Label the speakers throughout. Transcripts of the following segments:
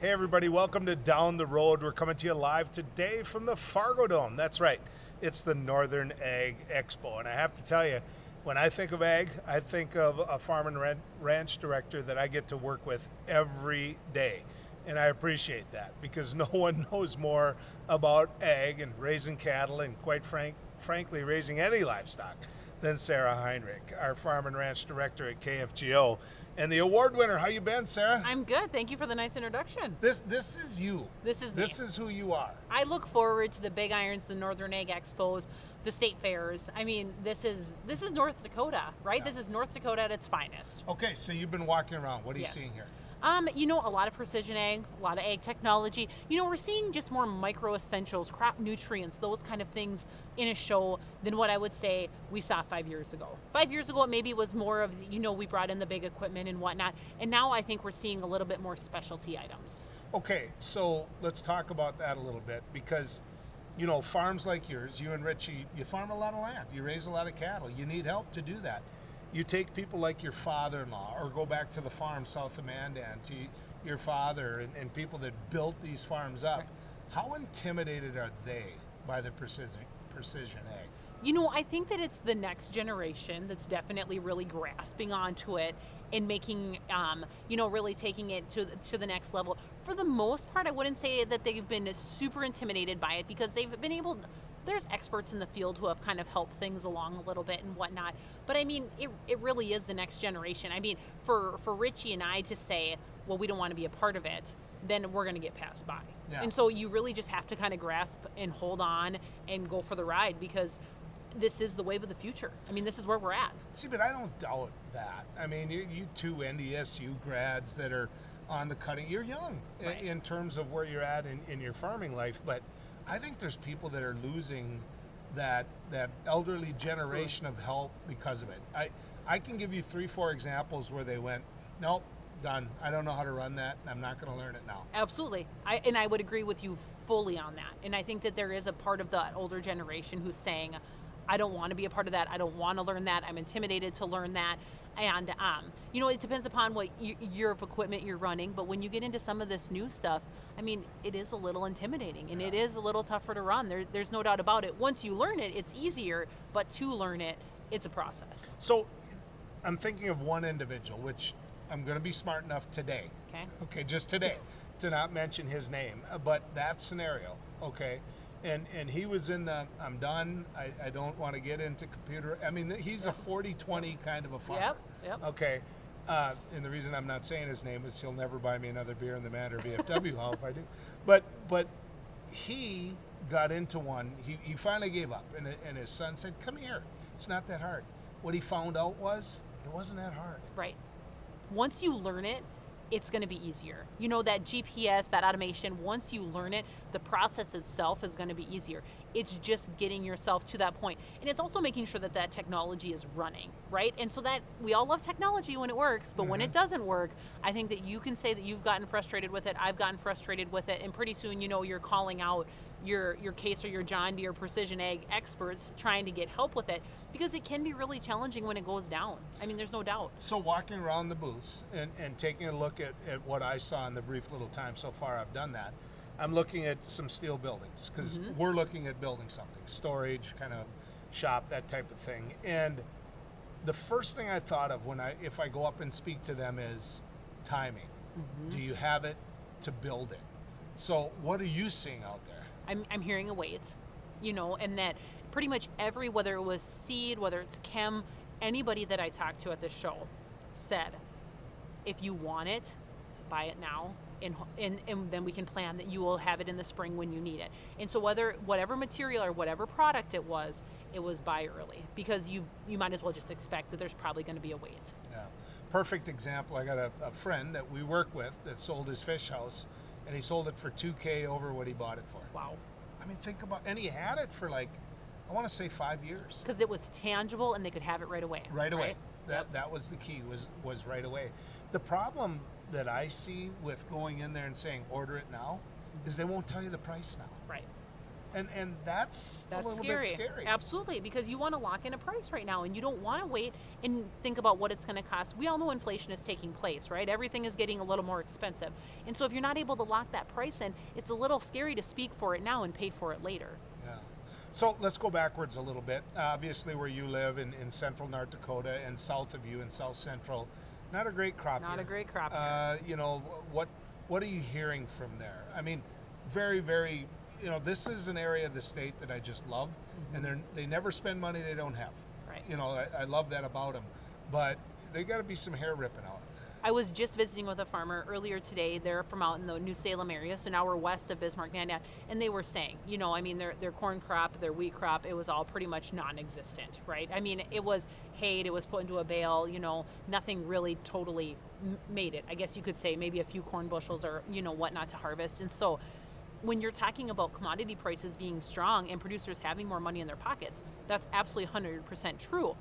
Speaker 1: Hey everybody, welcome to Down the Road. We're coming to you live today from the Fargo Dome. That's right, it's the Northern Ag Expo. And I have to tell you, when I think of ag, I think of a farm and ranch director that I get to work with every day. And I appreciate that because no one knows more about ag and raising cattle and quite frankly, raising any livestock than Sarah Heinrich, our farm and ranch director at KFGO. And the award winner, how you been, Sarah?
Speaker 2: I'm good. Thank you for the nice introduction.
Speaker 1: This is you.
Speaker 2: This is me.
Speaker 1: This is who you are.
Speaker 2: I look forward to the Big Irons, the Northern Ag Expos, the state fairs. I mean, this is North Dakota, right?
Speaker 1: Yeah.
Speaker 2: This is North Dakota at its finest.
Speaker 1: Okay, so you've been walking around. What are you
Speaker 2: Yes.
Speaker 1: seeing here?
Speaker 2: A lot of precision ag, a lot of ag technology. We're seeing just more micro essentials, crop nutrients, those kind of things in a show than what I would say we saw 5 years ago. 5 years ago, it maybe was more of, we brought in the big equipment and whatnot. And now I think we're seeing a little bit more specialty items.
Speaker 1: Okay, so let's talk about that a little bit because, farms like yours, you and Richie, you farm a lot of land. You raise a lot of cattle. You need help to do that. You take people like your father-in-law, or go back to the farm south of Mandan, to your father and people that built these farms up.
Speaker 2: Right.
Speaker 1: How intimidated are they by the precision ag?
Speaker 2: I think that it's the next generation that's definitely really grasping onto it and making, really taking it to the next level. For the most part, I wouldn't say that they've been super intimidated by it because they've been able. There's experts in the field who have kind of helped things along a little bit and whatnot. But I mean, it really is the next generation. I mean, for Richie and I to say, well, we don't want to be a part of it, then we're going to get passed by.
Speaker 1: Yeah.
Speaker 2: And so you really just have to kind of grasp and hold on and go for the ride because this is the wave of the future. I mean, this is where we're at.
Speaker 1: See, but I don't doubt that. I mean, you two NDSU grads that are on the cutting, you're young
Speaker 2: Right.
Speaker 1: in terms of where you're at in your farming life, but I think there's people that are losing that elderly generation of help because of it. I can give you 3-4 examples where they went, nope, done. I don't know how to run that. I'm not going to learn it now.
Speaker 2: Absolutely. I would agree with you fully on that. And I think that there is a part of the older generation who's saying, I don't want to be a part of that. I don't want to learn that. I'm intimidated to learn that. And, it depends upon what year of equipment you're running. But when you get into some of this new stuff, I mean, it is a little intimidating and it is a little tougher to run. There's no doubt about it. Once you learn it, it's easier. But to learn it, it's a process.
Speaker 1: So I'm thinking of one individual, which I'm going to be smart enough today. Okay, just today, to not mention his name. But that scenario, okay? And he was in the, I'm done, I don't want to get into computer. I mean, he's a 40-20 kind of a farmer.
Speaker 2: Yep.
Speaker 1: Okay. And the reason I'm not saying his name is he'll never buy me another beer in the Manor VFW hall if I do. But he got into one, he finally gave up. And his son said, come here, it's not that hard. What he found out was, it wasn't that hard.
Speaker 2: Right. Once you learn it, it's going to be easier. That GPS, that automation, once you learn it, the process itself is going to be easier. It's just getting yourself to that point. And it's also making sure that technology is running, right? And so that we all love technology when it works, but when it doesn't work, I think that you can say that you've gotten frustrated with it, I've gotten frustrated with it, and pretty soon, you're calling out your Case or your John Deere precision ag experts trying to get help with it because it can be really challenging when it goes down. I mean, there's no doubt.
Speaker 1: So walking around the booths and taking a look at what I saw in the brief little time so far I've done that, I'm looking at some steel buildings because we're looking at building something, storage, kind of shop, that type of thing. And the first thing I thought of if I go up and speak to them is timing. Do you have it to build it? So what are you seeing out there?
Speaker 2: I'm hearing a wait, and that pretty much whether it was seed, whether it's chem, anybody that I talked to at this show said, if you want it, buy it now, and then we can plan that you will have it in the spring when you need it. And so whatever material or whatever product it was buy early because you might as well just expect that there's probably going to be a wait.
Speaker 1: Yeah, perfect example. I got a friend that we work with that sold his fish house, and he sold it for $2,000 over what he bought it for.
Speaker 2: Wow.
Speaker 1: I mean, and he had it for I want to say 5 years.
Speaker 2: Because it was tangible and they could have it right away.
Speaker 1: Right away.
Speaker 2: Right?
Speaker 1: That was the key, was right away. The problem that I see with going in there and saying order it now is they won't tell you the price now.
Speaker 2: Right.
Speaker 1: And that's a little
Speaker 2: scary.
Speaker 1: bit scary.
Speaker 2: Absolutely, because you want to lock in a price right now and you don't want to wait and think about what it's going to cost. We all know inflation is taking place, right? Everything is getting a little more expensive. And so if you're not able to lock that price in, it's a little scary to speak for it now and pay for it later.
Speaker 1: Yeah. So let's go backwards a little bit. Obviously, where you live in central North Dakota and south of you in south central, not a great crop
Speaker 2: Not
Speaker 1: year.
Speaker 2: a great crop year.
Speaker 1: You know, what are you hearing from there? I mean, very, very, you know, this is an area of the state that I just love, and they never spend money they don't have.
Speaker 2: Right.
Speaker 1: You know, I love that about them, but they got to be some hair ripping out.
Speaker 2: I was just visiting with a farmer earlier today. They're from out in the New Salem area, so now we're west of Bismarck, Mandan, and they were saying, you know, I mean, their corn crop, their wheat crop, it was all pretty much non-existent, right? I mean, it was hayed, it was put into a bale, you know, nothing really totally made it. I guess you could say maybe a few corn bushels or, you know, whatnot to harvest. And so when you're talking about commodity prices being strong and producers having more money in their pockets, that's absolutely 100% true.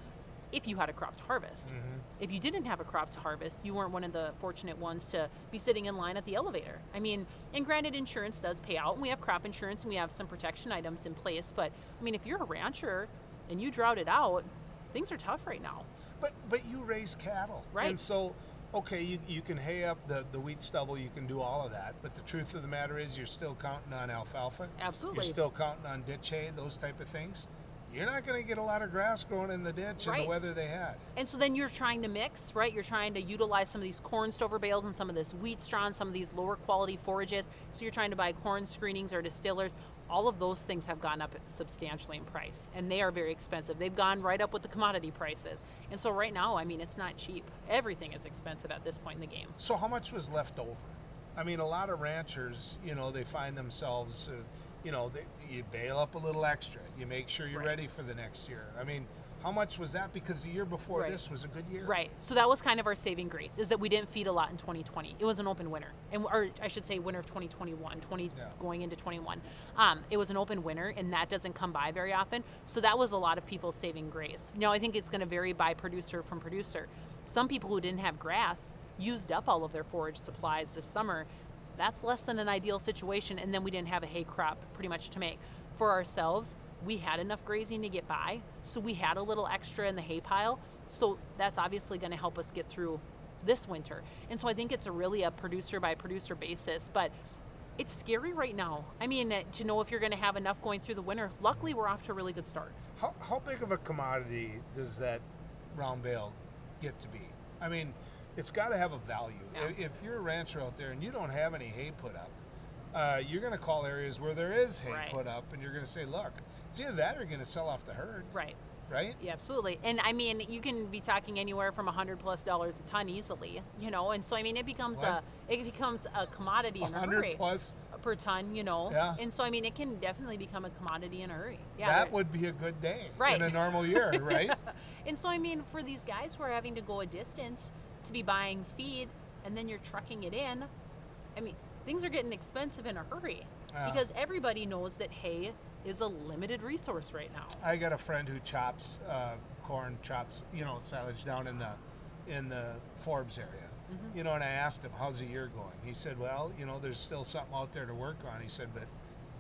Speaker 2: If you had a crop to harvest. If you didn't have a crop to harvest, you weren't one of the fortunate ones to be sitting in line at the elevator. I mean, and granted, insurance does pay out, and we have crop insurance, and we have some protection items in place, but I mean, if you're a rancher and you drought it out, things are tough right now.
Speaker 1: But you raise cattle.
Speaker 2: Right.
Speaker 1: And so, okay, you can hay up the wheat stubble, you can do all of that, but the truth of the matter is you're still counting on alfalfa.
Speaker 2: Absolutely.
Speaker 1: You're still counting on ditch hay, those type of things. You're not going to get a lot of grass growing in the ditch in the weather they had.
Speaker 2: And so then you're trying to mix, right? You're trying to utilize some of these corn stover bales and some of this wheat straw and some of these lower quality forages. So you're trying to buy corn screenings or distillers. All of those things have gone up substantially in price, and they are very expensive. They've gone right up with the commodity prices. And so right now, I mean, it's not cheap. Everything is expensive at this point in the game.
Speaker 1: So how much was left over? I mean, a lot of ranchers, you know, they find themselves... you know, you bail up a little extra. You make sure you're ready for the next year. I mean, how much was that? Because the year before this was a good year.
Speaker 2: Right. So that was kind of our saving grace, is that we didn't feed a lot in 2020. It was an open winter, or I should say winter of 2021, going into 21. It was an open winter, and that doesn't come by very often. So that was a lot of people's saving grace. Now, I think it's going to vary by producer from producer. Some people who didn't have grass used up all of their forage supplies this summer. That's less than an ideal situation, and then we didn't have a hay crop pretty much to make. For ourselves, we had enough grazing to get by, so we had a little extra in the hay pile, so that's obviously going to help us get through this winter. And so I think it's a producer by producer basis, but it's scary right now. I mean, to know if you're going to have enough going through the winter. Luckily, we're off to a really good start.
Speaker 1: How big of a commodity does that round bale get to be? I mean, it's got to have a value.
Speaker 2: Yeah.
Speaker 1: If you're a rancher out there and you don't have any hay put up, you're going to call areas where there is hay put up, and you're going to say, look, it's either that or you're going to sell off the herd.
Speaker 2: Right.
Speaker 1: Right?
Speaker 2: Yeah, absolutely. And I mean, you can be talking anywhere from $100+ a ton easily, you know, and so I mean, it becomes a commodity in a hurry.
Speaker 1: $100+
Speaker 2: per ton, you know.
Speaker 1: Yeah.
Speaker 2: And so I mean, it can definitely become a commodity in a hurry. Yeah.
Speaker 1: That would be a good day
Speaker 2: right.
Speaker 1: in a normal year, right?
Speaker 2: And so I mean, for these guys who are having to go a distance to be buying feed, and then you're trucking it in, I mean, things are getting expensive in a hurry because everybody knows that hay is a limited resource right now.
Speaker 1: I got a friend who chops corn, you know, silage down in the Forbes area. You know, and I asked him, how's the year going? He said, well, you know, there's still something out there to work on. He said, but,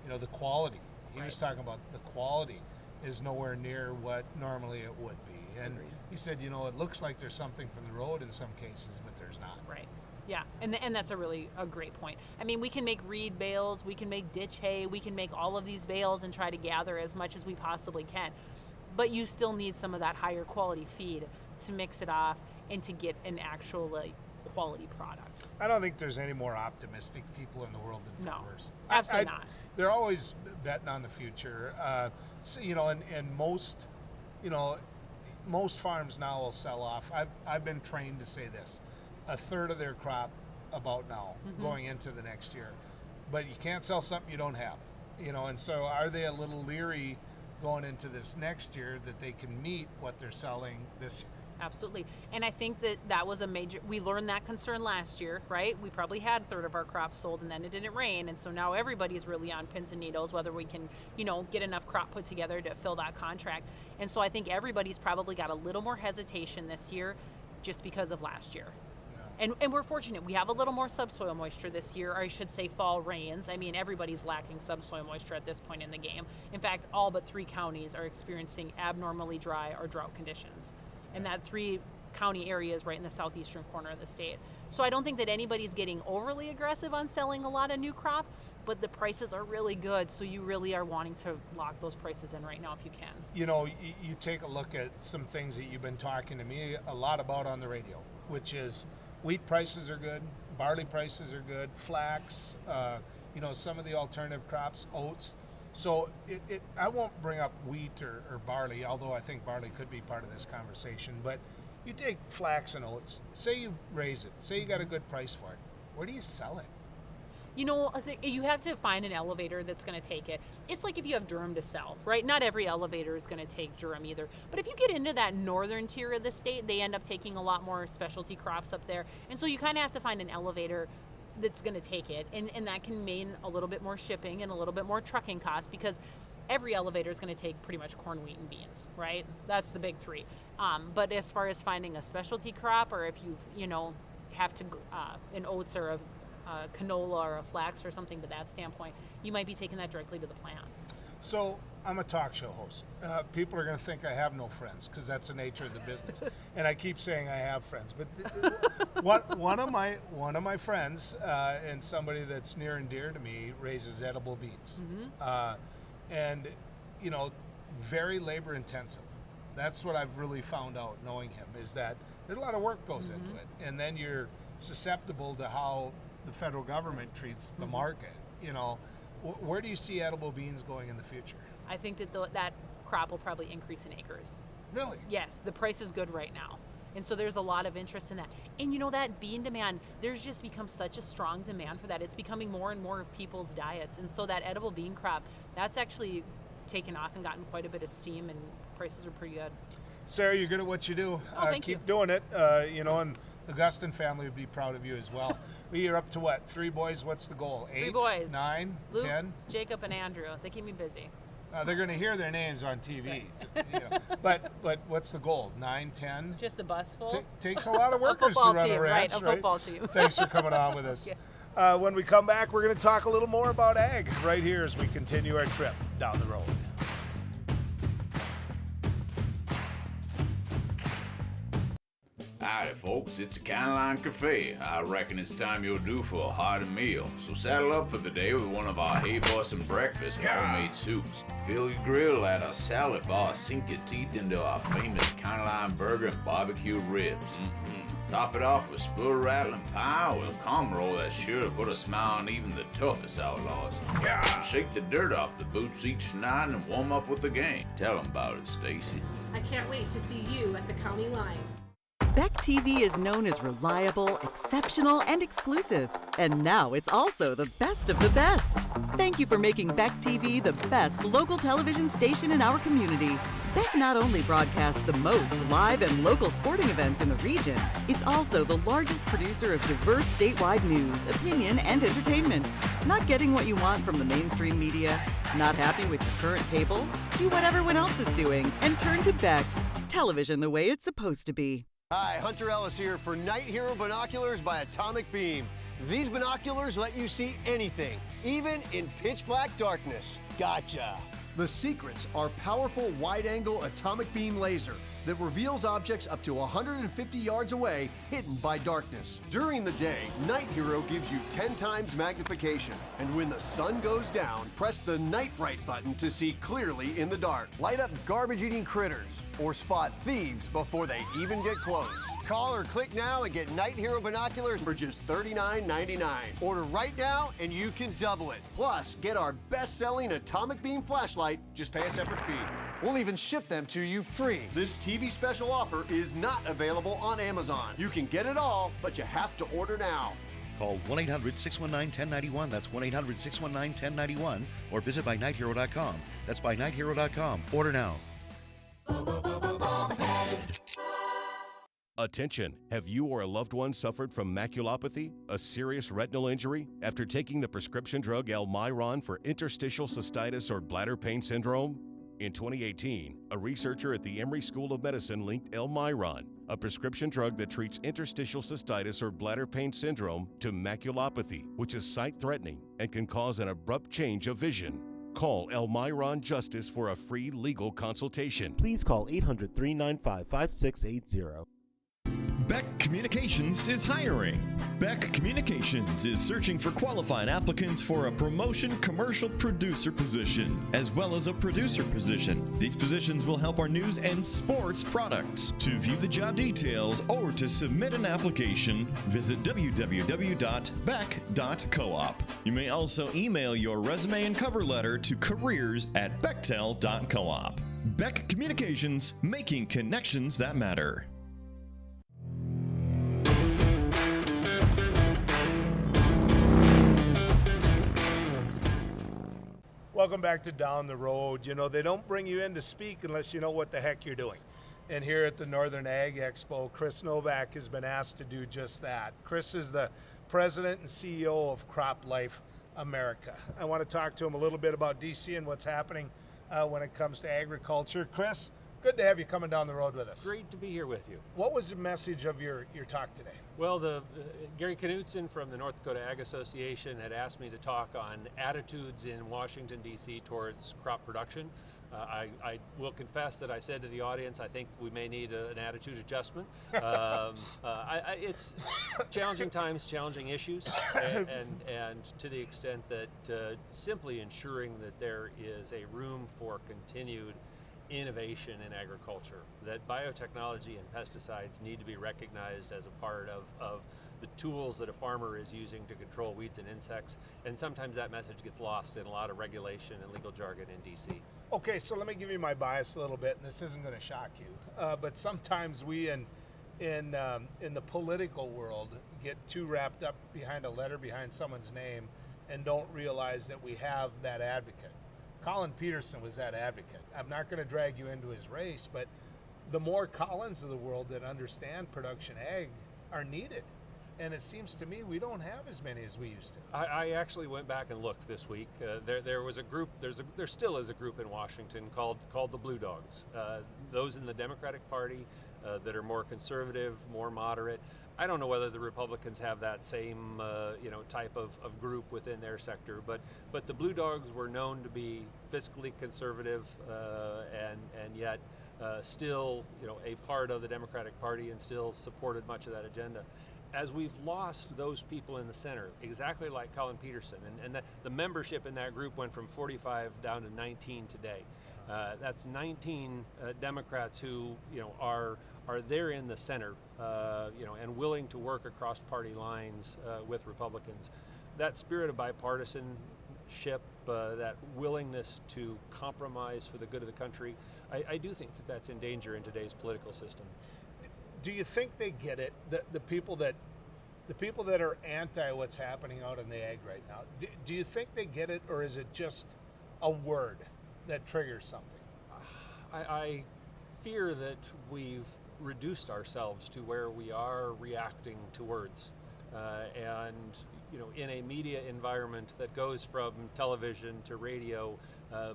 Speaker 1: you know, the quality. He was talking about the quality is nowhere near what normally it would be. And he said, you know, it looks like there's something from the road in some cases, but there's not.
Speaker 2: Right. Yeah, and that's a great point. I mean, we can make reed bales, we can make ditch hay, we can make all of these bales and try to gather as much as we possibly can. But you still need some of that higher quality feed to mix it off and to get an actual quality product.
Speaker 1: I don't think there's any more optimistic people in the world than farmers.
Speaker 2: No, absolutely not.
Speaker 1: They're always betting on the future. So, you know, and most, you know, most farms now will sell off. I've been trained to say this: a third of their crop about now going into the next year. But you can't sell something you don't have, you know. And so, are they a little leery going into this next year that they can meet what they're selling this year?
Speaker 2: Absolutely. And I think that was we learned that concern last year, right? We probably had a third of our crop sold, and then it didn't rain. And so now everybody's really on pins and needles, whether we can, you know, get enough crop put together to fill that contract. And so I think everybody's probably got a little more hesitation this year just because of last year.
Speaker 1: Yeah.
Speaker 2: And we're fortunate. We have a little more subsoil moisture this year, or I should say fall rains. I mean, everybody's lacking subsoil moisture at this point in the game. In fact, all but 3 counties are experiencing abnormally dry or drought conditions. And that 3 county areas right in the southeastern corner of the state. So I don't think that anybody's getting overly aggressive on selling a lot of new crop, but the prices are really good, so you really are wanting to lock those prices in right now if you can.
Speaker 1: You know, you take a look at some things that you've been talking to me a lot about on the radio, which is wheat prices are good, barley prices are good, flax, you know, some of the alternative crops, oats. So I won't bring up wheat or barley, although I think barley could be part of this conversation, but you take flax and oats, say you raise it, say you got a good price for it, where do you sell it?
Speaker 2: You know, I think you have to find an elevator that's going to take it. It's like if you have durum to sell, right? Not every elevator is going to take durum either. But if you get into that northern tier of the state, they end up taking a lot more specialty crops up there. And so you kind of have to find an elevator that's going to take it. And that can mean a little bit more shipping and a little bit more trucking costs, because every elevator is going to take pretty much corn, wheat, and beans, right? That's the big 3. But as far as finding a specialty crop, or if you know, have to, an oats or a canola or a flax or something to that standpoint, you might be taking that directly to the plant.
Speaker 1: So I'm a talk show host. People are going to think I have no friends, because that's the nature of the business. And I keep saying I have friends, but one of my friends and somebody that's near and dear to me raises edible beans, and you know, very labor intensive. That's what I've really found out knowing him, is that there's a lot of work goes into it, and then you're susceptible to how the federal government treats the market. You know, where do you see edible beans going in the future?
Speaker 2: I think that that crop will probably increase in acres.
Speaker 1: Really?
Speaker 2: Yes, the price is good right now. And so there's a lot of interest in that. And you know, that bean demand, there's just become such a strong demand for that. It's becoming more and more of people's diets. And so that edible bean crop, that's actually taken off and gotten quite a bit of steam, and prices are pretty good.
Speaker 1: Sarah, you're good at what you do.
Speaker 2: Thank
Speaker 1: keep
Speaker 2: you.
Speaker 1: doing it. You know, and the Augustin family would be proud of you as well. You're up to what? 3 boys? What's the goal? 8?
Speaker 2: 3 boys.
Speaker 1: 9?
Speaker 2: Luke,
Speaker 1: 10?
Speaker 2: Jacob, and Andrew. They keep me busy.
Speaker 1: They're going to hear their names on TV. You know. But what's the goal? 9, 10?
Speaker 2: Just a bus full.
Speaker 1: Takes a lot of workers to
Speaker 2: football
Speaker 1: run
Speaker 2: team,
Speaker 1: a ranch,
Speaker 2: right? A football team.
Speaker 1: Thanks for coming on with us.
Speaker 2: Yeah.
Speaker 1: When we come back, we're going to talk a little more about ag right here as we continue our trip down the road.
Speaker 3: Howdy folks, it's a Caroline Cafe. I reckon it's time you're due for a hearty meal. So saddle up for the day with one of our Hey Bossin breakfast homemade soups. Fill your grill at our salad bar, sink your teeth into our famous Caroline burger and barbecue ribs. Top it off with spoon rattling pie with a combo roll that's sure to put a smile on even the toughest outlaws. Shake the dirt off the boots each night and warm up with the gang. Tell them about it, Stacy.
Speaker 4: I can't wait to see you at the county line.
Speaker 5: Beck TV is known as reliable, exceptional, and exclusive. And now it's also the best of the best. Thank you for making Beck TV the best local television station in our community. Beck not only broadcasts the most live and local sporting events in the region, it's also the largest producer of diverse statewide news, opinion, and entertainment. Not getting what you want from the mainstream media? Not happy with your current cable? Do what everyone else is doing and turn to Beck. Television the way it's supposed to be.
Speaker 6: Hi, Hunter Ellis here for Night Hero Binoculars by Atomic Beam. These binoculars let you see anything, even in pitch black darkness. Gotcha.
Speaker 7: The secrets are powerful wide-angle atomic beam laser that reveals objects up to 150 yards away, hidden by darkness. During the day, Night Hero gives you 10 times magnification. And when the sun goes down, press the Night Bright button to see clearly in the dark. Light up garbage-eating critters or spot thieves before they even get close.
Speaker 6: Call or click now and get Night Hero Binoculars for just $39.99. Order right now and you can double it.
Speaker 7: Plus, get our best-selling atomic beam flashlight, just pay a separate fee.
Speaker 6: We'll even ship them to you free.
Speaker 7: This TV special offer is not available on Amazon. You can get it all, but you have to order now.
Speaker 8: Call 1-800-619-1091. That's 1-800-619-1091. Or visit bynighthero.com. That's bynighthero.com. Order now.
Speaker 9: Attention! Have you or a loved one suffered from maculopathy, a serious retinal injury, after taking the prescription drug Almiron for interstitial cystitis or bladder pain syndrome? In 2018, a researcher at the Emory School of Medicine linked Almiron, a prescription drug that treats interstitial cystitis or bladder pain syndrome, to maculopathy, which is sight-threatening and can cause an abrupt change of vision. Call Elmiron Justice for a free legal consultation.
Speaker 10: Please call 800-395-5680.
Speaker 11: Beck Communications is hiring. Beck Communications is searching for qualified applicants for a promotion commercial producer position, as well as a producer position. These positions will help our news and sports products. To view the job details or to submit an application, visit www.beck.coop. You may also email your resume and cover letter to careers@bechtel.coop. Beck Communications, making connections that matter.
Speaker 1: Welcome back to Down the Road. You know, they don't bring you in to speak unless you know what the heck you're doing. And here at the Northern Ag Expo, Chris Novak has been asked to do just that. Chris is the president and CEO of Crop Life America. I want to talk to him a little bit about DC and what's happening when it comes to agriculture. Chris, good to have you coming down the road with us.
Speaker 12: Great to be here with you.
Speaker 1: What was the message of your talk today?
Speaker 12: Well, Gary Knutson from the North Dakota Ag Association had asked me to talk on attitudes in Washington, D.C. towards crop production. I will confess that I said to the audience, I think we may need an attitude adjustment. It's challenging times, challenging issues, and to the extent that simply ensuring that there is a room for continued innovation in agriculture, that biotechnology and pesticides need to be recognized as a part of the tools that a farmer is using to control weeds and insects, and sometimes that message gets lost in a lot of regulation and legal jargon in DC.
Speaker 1: Okay, so let me give you my bias a little bit, and this isn't going to shock you, but sometimes we in the political world get too wrapped up behind a letter behind someone's name and don't realize that we have that advocate. Colin Peterson was that advocate. I'm not going to drag you into his race, but the more Collins of the world that understand production ag are needed. And it seems to me we don't have as many as we used to.
Speaker 12: I actually went back and looked this week. There was a group, there still is a group in Washington called the Blue Dogs. Those in the Democratic Party that are more conservative, more moderate. I don't know whether the Republicans have that same type of group within their sector, but the Blue Dogs were known to be fiscally conservative and yet still a part of the Democratic Party and still supported much of that agenda. As we've lost those people in the center, exactly like Colin Peterson, and the membership in that group went from 45 down to 19 today. That's 19 Democrats who are there in the center, and willing to work across party lines with Republicans. That spirit of bipartisanship, that willingness to compromise for the good of the country, I do think that that's in danger in today's political system.
Speaker 1: Do you think they get it? The people that are anti what's happening out in the ag right now, do you think they get it, or is it just a word that triggers something?
Speaker 12: I fear that we've reduced ourselves to where we are reacting to words, and in a media environment that goes from television to radio,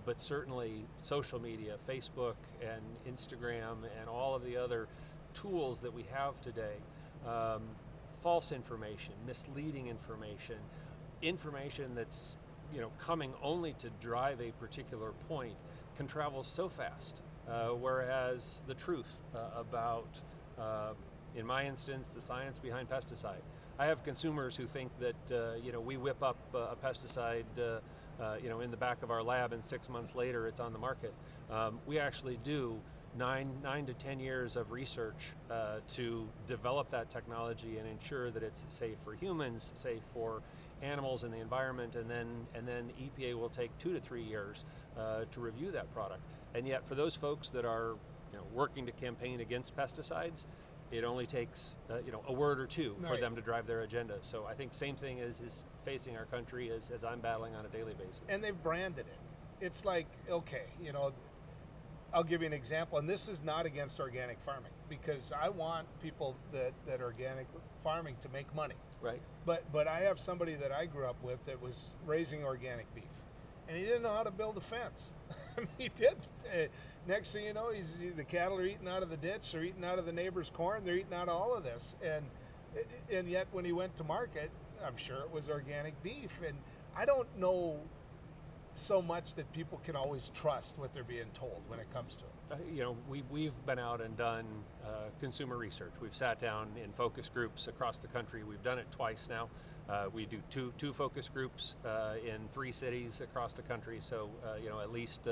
Speaker 12: but certainly social media, Facebook and Instagram and all of the other tools that we have today, false information, misleading information that's coming only to drive a particular point can travel so fast, whereas the truth about, in my instance, the science behind pesticide. I have consumers who think that we whip up a pesticide in the back of our lab and 6 months later it's on the market. We actually do 9 to 10 years of research to develop that technology and ensure that it's safe for humans, safe for animals and the environment, and then EPA will take 2 to 3 years to review that product. And yet for those folks that are working to campaign against pesticides, it only takes a word or two for them to drive their agenda. So I think same thing is facing our country as I'm battling on a daily basis.
Speaker 1: And they've branded it. It's like, okay, I'll give you an example, and this is not against organic farming, because I want people that organic farming to make money.
Speaker 12: Right.
Speaker 1: But I have somebody that I grew up with that was raising organic beef, and he didn't know how to build a fence. I mean, he did. Next thing you know, the cattle are eating out of the ditch, they're eating out of the neighbor's corn, they're eating out of all of this. And yet when he went to market, I'm sure it was organic beef. And I don't know so much that people can always trust what they're being told when it comes to it.
Speaker 12: You know, we've been out and done consumer research. We've sat down in focus groups across the country. We've done it twice now. We do two focus groups in 3 cities across the country. So you know, at least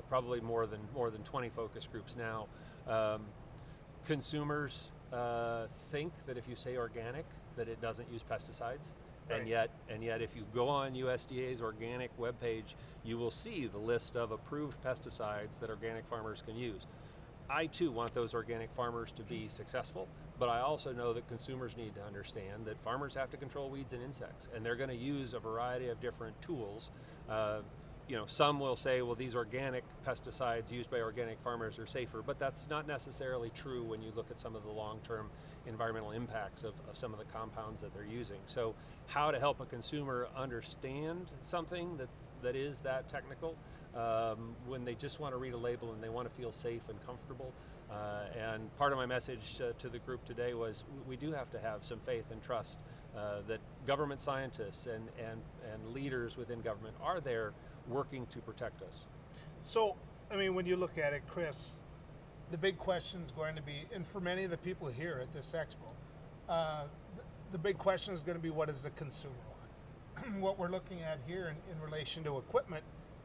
Speaker 12: probably more than 20 focus groups now. Consumers think that if you say organic, that it doesn't use pesticides. Right. And yet, if you go on USDA's organic webpage, you will see the list of approved pesticides that organic farmers can use. I too want those organic farmers to be successful, but I also know that consumers need to understand that farmers have to control weeds and insects, and they're going to use a variety of different tools. You know, some will say, well, these organic pesticides used by organic farmers are safer, but that's not necessarily true when you look at some of the long-term environmental impacts of some of the compounds that they're using. So how to help a consumer understand something that is that technical when they just want to read a label and they want to feel safe and comfortable. And part of my message to the group today was we do have to have some faith and trust that government scientists and leaders within government are there working to protect us.
Speaker 1: So, I mean, when you look at it, Chris, the big question is going to be, and for many of the people here at this expo, the big question is going to be, what does the consumer want? What we're looking at here in relation to equipment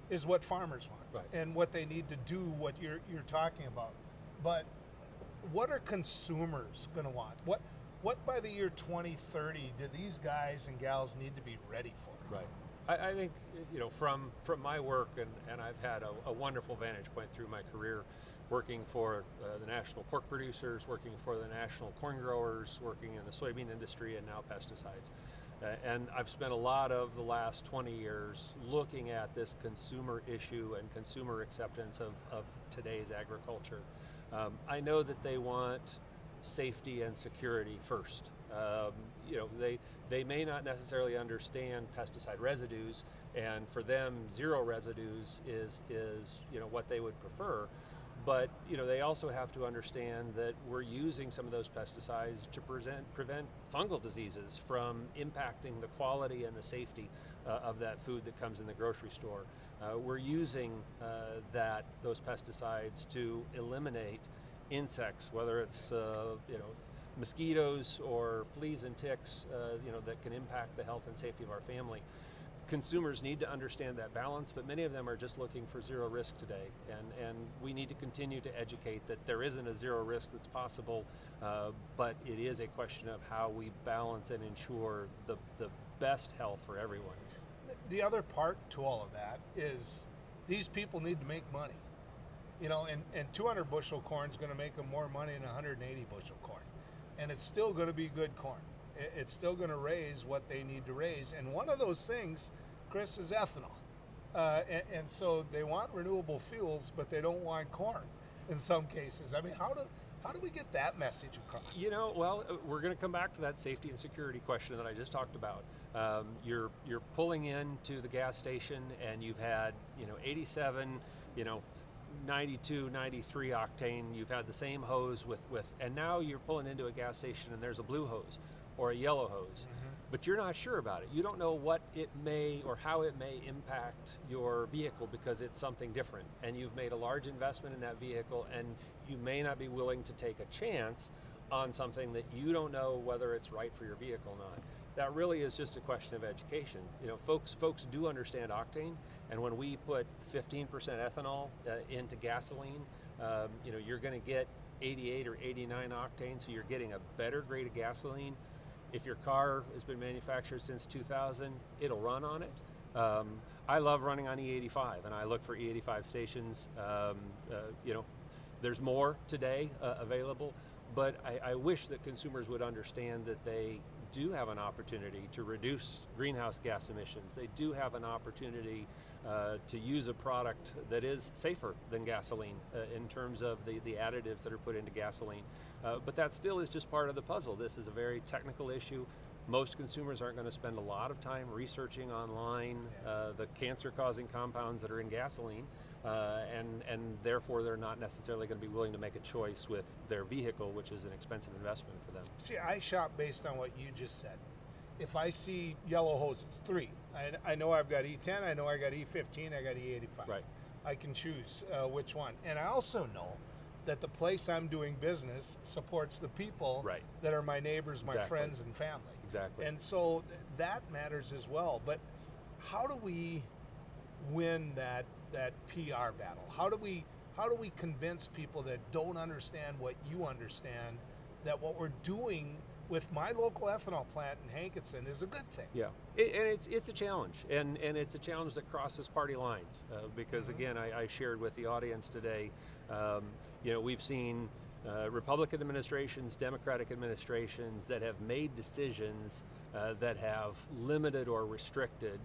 Speaker 1: is what farmers want, right, and what they need to do what you're talking about. But what are consumers going to want? What by the year 2030 do these guys and gals need to be ready for?
Speaker 12: Right. I think, you know, from my work, and I've had a wonderful vantage point through my career working for the national pork producers, working for the national corn growers, working in the soybean industry, and now pesticides. And I've spent a lot of the last 20 years looking at this consumer issue and consumer acceptance of today's agriculture. I know that they want safety and security first. You know, they may not necessarily understand pesticide residues, and for them, zero residues is you know, what they would prefer. But you know, they also have to understand that we're using some of those pesticides to prevent fungal diseases from impacting the quality and the safety of that food that comes in the grocery store. We're using those pesticides to eliminate insects, whether it's you know, mosquitoes or fleas and ticks, you know, that can impact the health and safety of our family. Consumers need to understand that balance, but many of them are just looking for zero risk today, and we need to continue to educate that there isn't a zero risk that's possible, but it is a question of how we balance and ensure the best health for everyone.
Speaker 1: The other part to all of that is these people need to make money. You know, and 200 bushel corn is going to make them more money than 180 bushel corn. And it's still going to be good corn. It's still going to raise what they need to raise. And one of those things, Chris, is ethanol. And so they want renewable fuels, but they don't want corn in some cases. I mean, how do we get that message across? You
Speaker 12: know, well, we're going to come back to that safety and security question that I just talked about. You're pulling into the gas station and you've had, you know, 87, you know, 92, 93 octane. You've had the same hose with, and now you're pulling into a gas station and there's a blue hose or a yellow hose, but you're not sure about it. You don't know what it may or how it may impact your vehicle because it's something different, and you've made a large investment in that vehicle, and you may not be willing to take a chance on something that you don't know whether it's right for your vehicle or not. That really is just a question of education. You know, folks do understand octane, and when we put 15% ethanol into gasoline, you know, you're going to get 88 or 89 octane, so you're getting a better grade of gasoline. If your car has been manufactured since 2000, it'll run on it. I love running on E85, and I look for E85 stations. You know, there's more today available, but I wish that consumers would understand that they do have an opportunity to reduce greenhouse gas emissions. They do have an opportunity to use a product that is safer than gasoline in terms of the additives that are put into gasoline. But that still is just part of the puzzle. This is a very technical issue. Most consumers aren't going to spend a lot of time researching online the cancer-causing compounds that are in gasoline. and therefore they're not necessarily going to be willing to make a choice with their vehicle, which is an expensive investment for them.
Speaker 1: See, I shop based on what you just said. If I see yellow hoses, 3, I know I've got E10, I know I got E15, I got E85.
Speaker 12: Right.
Speaker 1: I can choose which one. And I also know that the place I'm doing business supports the people
Speaker 12: Right.
Speaker 1: that are my neighbors, my
Speaker 12: Exactly.
Speaker 1: friends, and family.
Speaker 12: Exactly.
Speaker 1: And so that matters as well. But how do we win that PR battle? How do we convince people that don't understand what you understand that what we're doing with my local ethanol plant in Hankinson is a good thing?
Speaker 12: Yeah, and it's a challenge, and it's a challenge that crosses party lines because again, I shared with the audience today. We've seen Republican administrations, Democratic administrations that have made decisions that have limited or restricted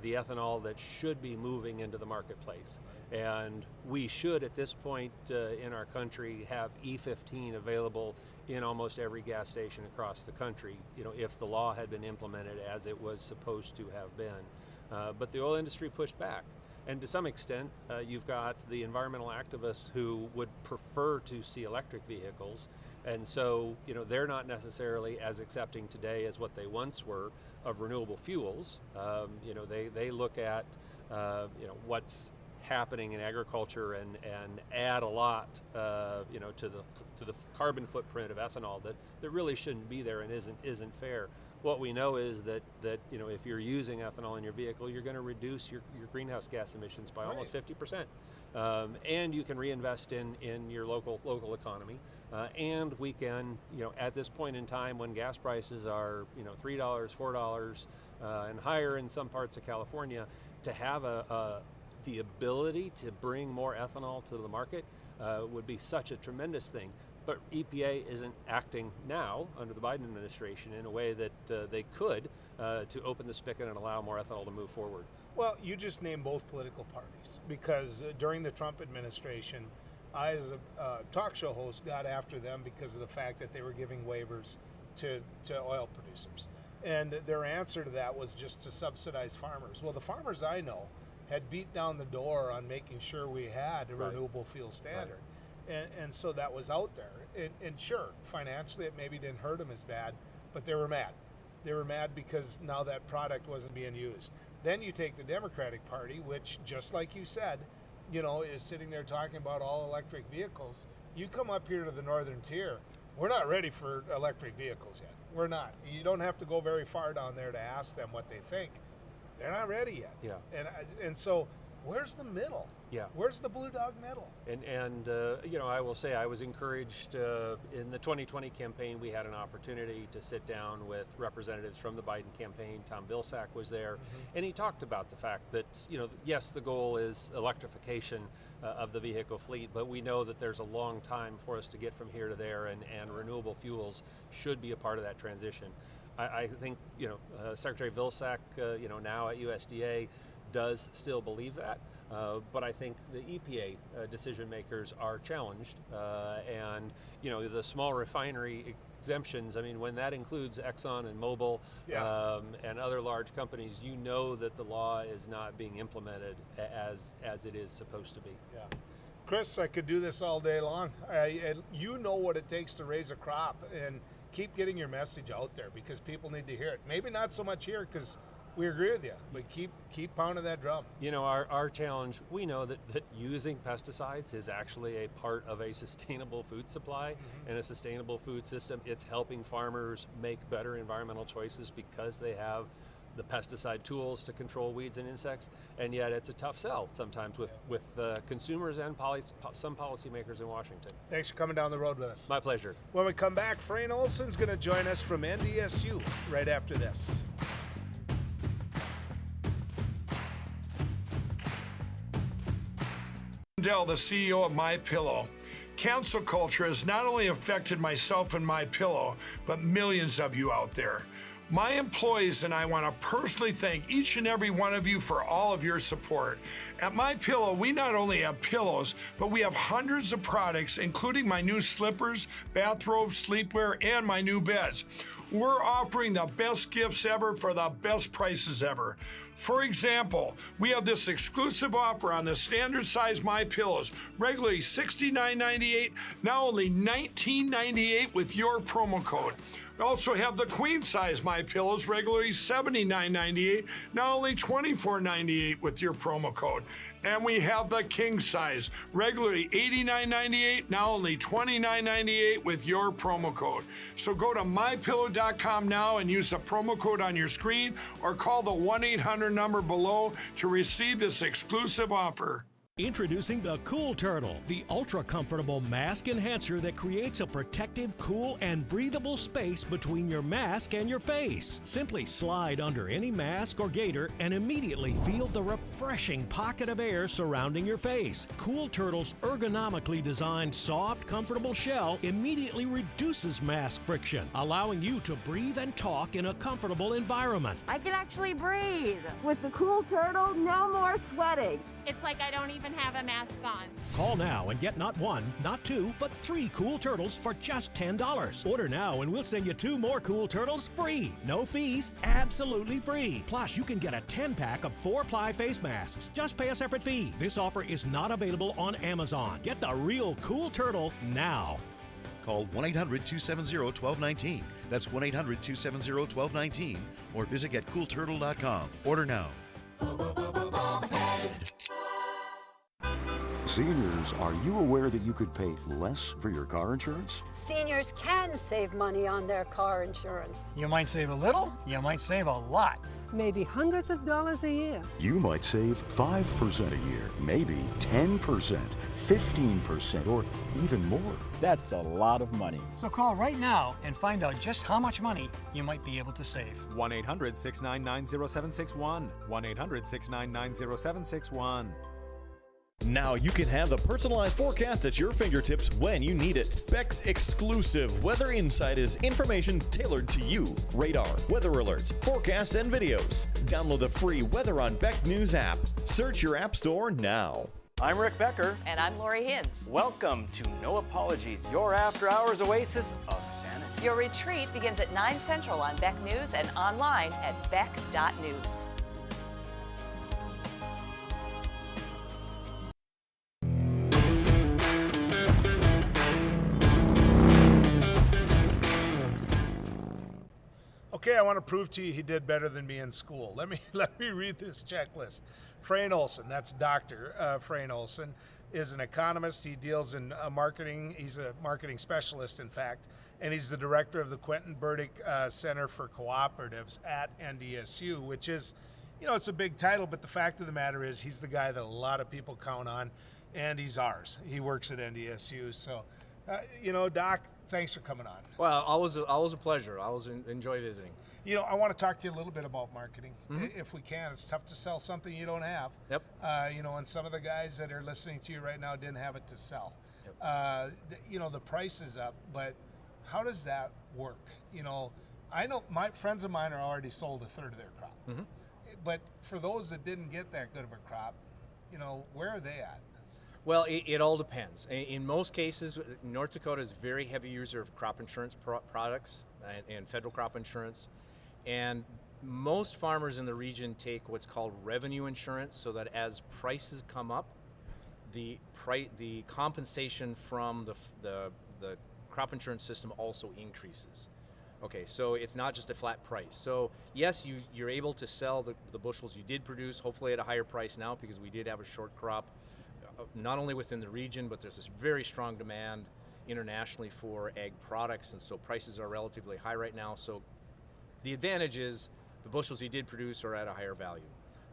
Speaker 12: the ethanol that should be moving into the marketplace. And we should, at this point in our country, have E15 available in almost every gas station across the country, if the law had been implemented as it was supposed to have been. But the oil industry pushed back. And to some extent, you've got the environmental activists who would prefer to see electric vehicles. And so, they're not necessarily as accepting today as what they once were of renewable fuels. They look at, what's happening in agriculture and add a lot, to the carbon footprint of ethanol that really shouldn't be there and isn't fair. What we know is that if you're using ethanol in your vehicle, you're going to reduce your greenhouse gas emissions by almost 50%, and you can reinvest in your local economy. And we can, at this point in time when gas prices are $3, $4, and higher in some parts of California, to have the ability to bring more ethanol to the market would be such a tremendous thing. But EPA isn't acting now under the Biden administration in a way that they could to open the spigot and allow more ethanol to move forward.
Speaker 1: Well, you just named both political parties because during the Trump administration, I, as a talk show host, got after them because of the fact that they were giving waivers to oil producers. And their answer to that was just to subsidize farmers. Well, the farmers I know had beat down the door on making sure we had a renewable fuel standard. Right. And so that was out there. And sure, financially it maybe didn't hurt them as bad, but they were mad. They were mad because now that product wasn't being used. Then you take the Democratic Party, which, just like you said, is sitting there talking about all electric vehicles. You come up here to the Northern Tier, we're not ready for electric vehicles yet. We're not. You don't have to go very far down there to ask them what they think. They're not ready yet.
Speaker 12: Yeah.
Speaker 1: And so where's the middle?
Speaker 12: Yeah.
Speaker 1: Where's the blue dog middle?
Speaker 12: And I will say I was encouraged in the 2020 campaign. We had an opportunity to sit down with representatives from the Biden campaign. Tom Vilsack was there, and he talked about the fact that yes, the goal is electrification of the vehicle fleet, but we know that there's a long time for us to get from here to there, and renewable fuels should be a part of that transition. I think Secretary Vilsack, now at USDA, does still believe that, but I think the EPA decision makers are challenged, and the small refinery exemptions. I mean, when that includes Exxon and Mobil and other large companies, that the law is not being implemented as it is supposed to be.
Speaker 1: Yeah. Chris, I could do this all day long. You know what it takes to raise a crop, and keep getting your message out there because people need to hear it. Maybe not so much here because we agree with you, but keep pounding that drum.
Speaker 12: Our challenge, we know that using pesticides is actually a part of a sustainable food supply and a sustainable food system. It's helping farmers make better environmental choices because they have the pesticide tools to control weeds and insects, and yet it's a tough sell sometimes with consumers and some policymakers in Washington.
Speaker 1: Thanks for coming down the road with us.
Speaker 12: My pleasure.
Speaker 1: When we come back, Frayne Olson's going to join us from NDSU right after this.
Speaker 10: Dell, the CEO of MyPillow. Cancel culture has not only affected myself and MyPillow, but millions of you out there. My employees and I want to personally thank each and every one of you for all of your support. At MyPillow, we not only have pillows, but we have hundreds of products, including my new slippers, bathrobes, sleepwear, and my new beds. We're offering the best gifts ever for the best prices ever. For example, we have this exclusive offer on the standard size My Pillows, regularly $69.98, now only $19.98 with your promo code. We also have the queen size My Pillows, regularly $79.98, now only $24.98 with your promo code. And we have the king size, regularly $89.98, now only $29.98 with your promo code. So go to mypillow.com now and use the promo code on your screen or call the 1-800 number below to receive this exclusive offer.
Speaker 13: Introducing the Cool Turtle, the ultra-comfortable mask enhancer that creates a protective, cool, and breathable space between your mask and your face. Simply slide under any mask or gaiter and immediately feel the refreshing pocket of air surrounding your face. Cool Turtle's ergonomically designed, soft, comfortable shell immediately reduces mask friction, allowing you to breathe and talk in a comfortable environment.
Speaker 14: I can actually breathe. With the Cool Turtle, no more sweating.
Speaker 15: It's like I don't even have a mask on.
Speaker 13: Call now and get not one, not two, but 3 Cool Turtles for just $10. Order now and we'll send you 2 more Cool Turtles free. No fees, absolutely free. Plus, you can get a 10-pack of 4-ply face masks. Just pay a separate fee. This offer is not available on Amazon. Get the real Cool Turtle now.
Speaker 8: Call 1-800-270-1219. That's 1-800-270-1219. Or visit getcoolturtle.com. Order now.
Speaker 16: Seniors, are you aware that you could pay less for your car insurance?
Speaker 17: Seniors can save money on their car insurance.
Speaker 18: You might save a little, you might save a lot.
Speaker 19: Maybe hundreds of dollars a year.
Speaker 16: You might save 5% a year, maybe 10%, 15%, or even more.
Speaker 18: That's a lot of money. So call right now and find out just how much money you might be able to save.
Speaker 20: 1-800-699-0761. 1-800-699-0761.
Speaker 11: Now you can have the personalized forecast at your fingertips when you need it. Beck's exclusive Weather Insight is information tailored to you. Radar, weather alerts, forecasts, and videos. Download the free Weather on Beck News app. Search your app store now.
Speaker 21: I'm Rick Becker.
Speaker 22: And I'm Lori Hins.
Speaker 21: Welcome to No Apologies, your after-hours oasis of sanity.
Speaker 22: Your retreat begins at 9 Central on Beck News and online at beck.news.
Speaker 1: Okay, I want to prove to you he did better than me in school. Let me read this checklist. Frayne Olson, that's Dr. Frayne Olson, is an economist. He deals in marketing. He's a marketing specialist, in fact, and he's the director of the Quentin Burdick Center for Cooperatives at NDSU, which is, you know, it's a big title, but the fact of the matter is he's the guy that a lot of people count on, and he's ours. He works at NDSU. So, you know, Doc, thanks for coming on.
Speaker 12: Well, always a pleasure. I always enjoy visiting.
Speaker 1: You know, I want to talk to you a little bit about marketing, if we can. It's tough to sell something you don't have.
Speaker 12: Yep.
Speaker 1: You know, and some of the guys that are listening to you right now didn't have it to sell.
Speaker 12: Yep.
Speaker 1: You know, the price is up, but how does that work? You know, I know my friends of mine are already sold a third of their crop. But for those that didn't get that good of a crop, you know, where are they at?
Speaker 12: Well, it all depends. In most cases, North Dakota is a very heavy user of crop insurance products and federal crop insurance. And most farmers in the region take what's called revenue insurance, so that as prices come up, the compensation from the crop insurance system also increases. Okay, so it's not just a flat price. So yes, you're able to sell the bushels you did produce, hopefully at a higher price now, because we did have a short crop, not only within the region, but there's this very strong demand internationally for ag products, and so prices are relatively high right now. So the advantage is the bushels you did produce are at a higher value.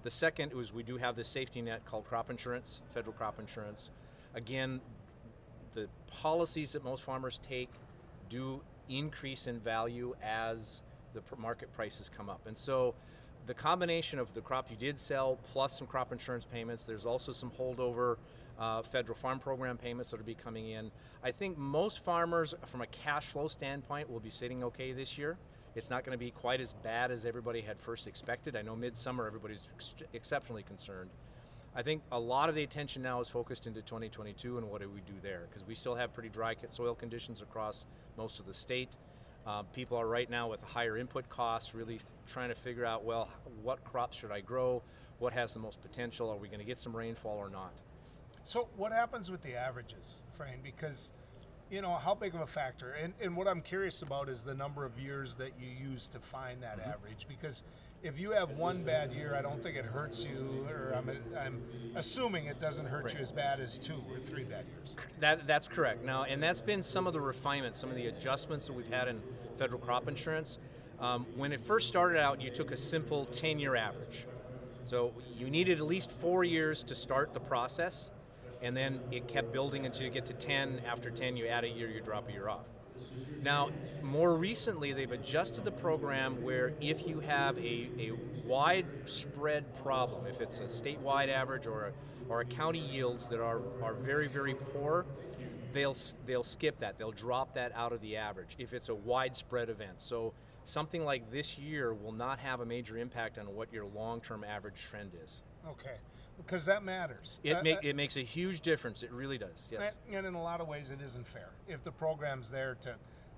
Speaker 12: The second is we do have this safety net called crop insurance, federal crop insurance. Again, the policies that most farmers take do increase in value as the market prices come up. And so the combination of the crop you did sell plus some crop insurance payments, there's also some holdover federal farm program payments that will be coming in. I think most farmers from a cash flow standpoint will be sitting okay this year.
Speaker 2: It's not going to be quite as bad as everybody had first expected. I know midsummer everybody's exceptionally concerned. I think a lot of the attention now is focused into 2022 and what do we do there, because we still have pretty dry soil conditions across most of the state. People are right now with higher input costs really trying to figure out, well, what crops should I grow? What has the most potential? Are we going to get some rainfall or not?
Speaker 1: So what happens with the averages, Frayne? Because, you know, how big of a factor? And what I'm curious about is the number of years that you use to find that average. Because if you have one bad year, I don't think it hurts you, or I'm assuming it doesn't hurt you as bad as 2 or 3 bad years.
Speaker 2: That's correct. Now, and that's been some of the refinements, some of the adjustments that we've had in federal crop insurance. When it first started out, you took a simple 10-year average. So you needed at least 4 years to start the process, and then it kept building until you get to 10. After 10, you add a year, you drop a year off. Now, more recently, they've adjusted the program where if you have a widespread problem, if it's a statewide average or a county yields that are very, very poor, they'll skip that. They'll drop that out of the average if it's a widespread event. So something like this year will not have a major impact on what your long-term average trend is.
Speaker 1: Okay, because that matters.
Speaker 2: It makes a huge difference. It really does, yes.
Speaker 1: And in a lot of ways, it isn't fair. If the program's there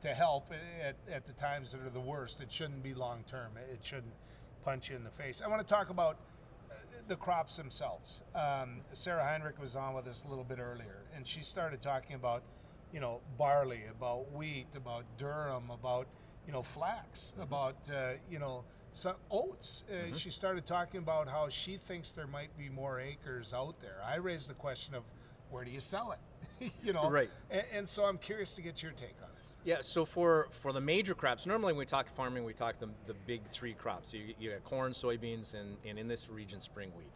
Speaker 1: to help at the times that are the worst, it shouldn't be long-term. It shouldn't punch you in the face. I want to talk about the crops themselves. Sarah Heinrich was on with us a little bit earlier, and she started talking about, you know, barley, about wheat, about durum, about, you know, flax, about, you know, some oats. She started talking about how she thinks there might be more acres out there. I raised the question of where do you sell it? You know,
Speaker 2: right.
Speaker 1: And so I'm curious to get your take on it.
Speaker 2: Yeah, so for the major crops, normally when we talk farming, we talk the big 3 crops. You got corn, soybeans, and in this region, spring wheat.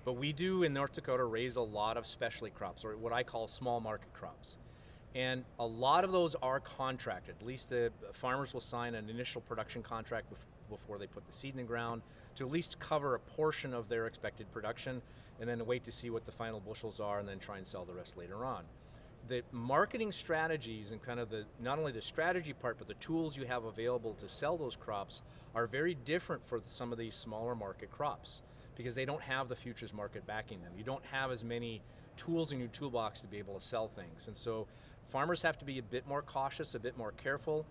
Speaker 2: But we do in North Dakota raise a lot of specialty crops, or what I call small market crops. And a lot of those are contracted. At least the farmers will sign an initial production contract before they put the seed in the ground to at least cover a portion of their expected production, and then wait to see what the final bushels are and then try and sell the rest later on. The marketing strategies and kind of not only the strategy part, but the tools you have available to sell those crops are very different for some of these smaller market crops because they don't have the futures market backing them. You don't have as many tools in your toolbox to be able to sell things. And so farmers have to be a bit more cautious, a bit more careful.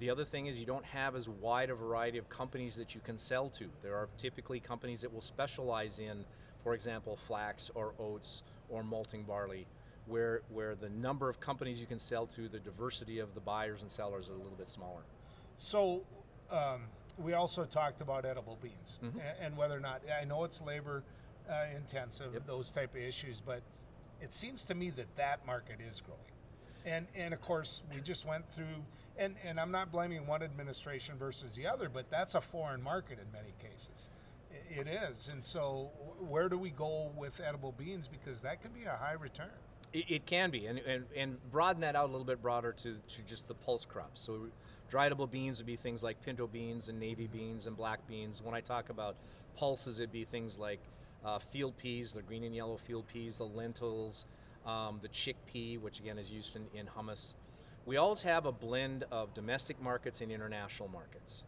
Speaker 2: The other thing is you don't have as wide a variety of companies that you can sell to. There are typically companies that will specialize in, for example, flax or oats or malting barley, where the number of companies you can sell to, the diversity of the buyers and sellers are a little bit smaller.
Speaker 1: So we also talked about edible beans and whether or not, I know it's labor intensive, those type of issues, but it seems to me that market is growing. And of course, we just went through, and I'm not blaming one administration versus the other, but that's a foreign market in many cases. It is. And so where do we go with edible beans? Because that can be a high return.
Speaker 2: It can be, and broaden that out a little bit broader to just the pulse crops. So dry edible beans would be things like pinto beans and navy beans and black beans. When I talk about pulses, it'd be things like field peas, the green and yellow field peas, the lentils, the chickpea, which again is used in hummus. We always have a blend of domestic markets and international markets.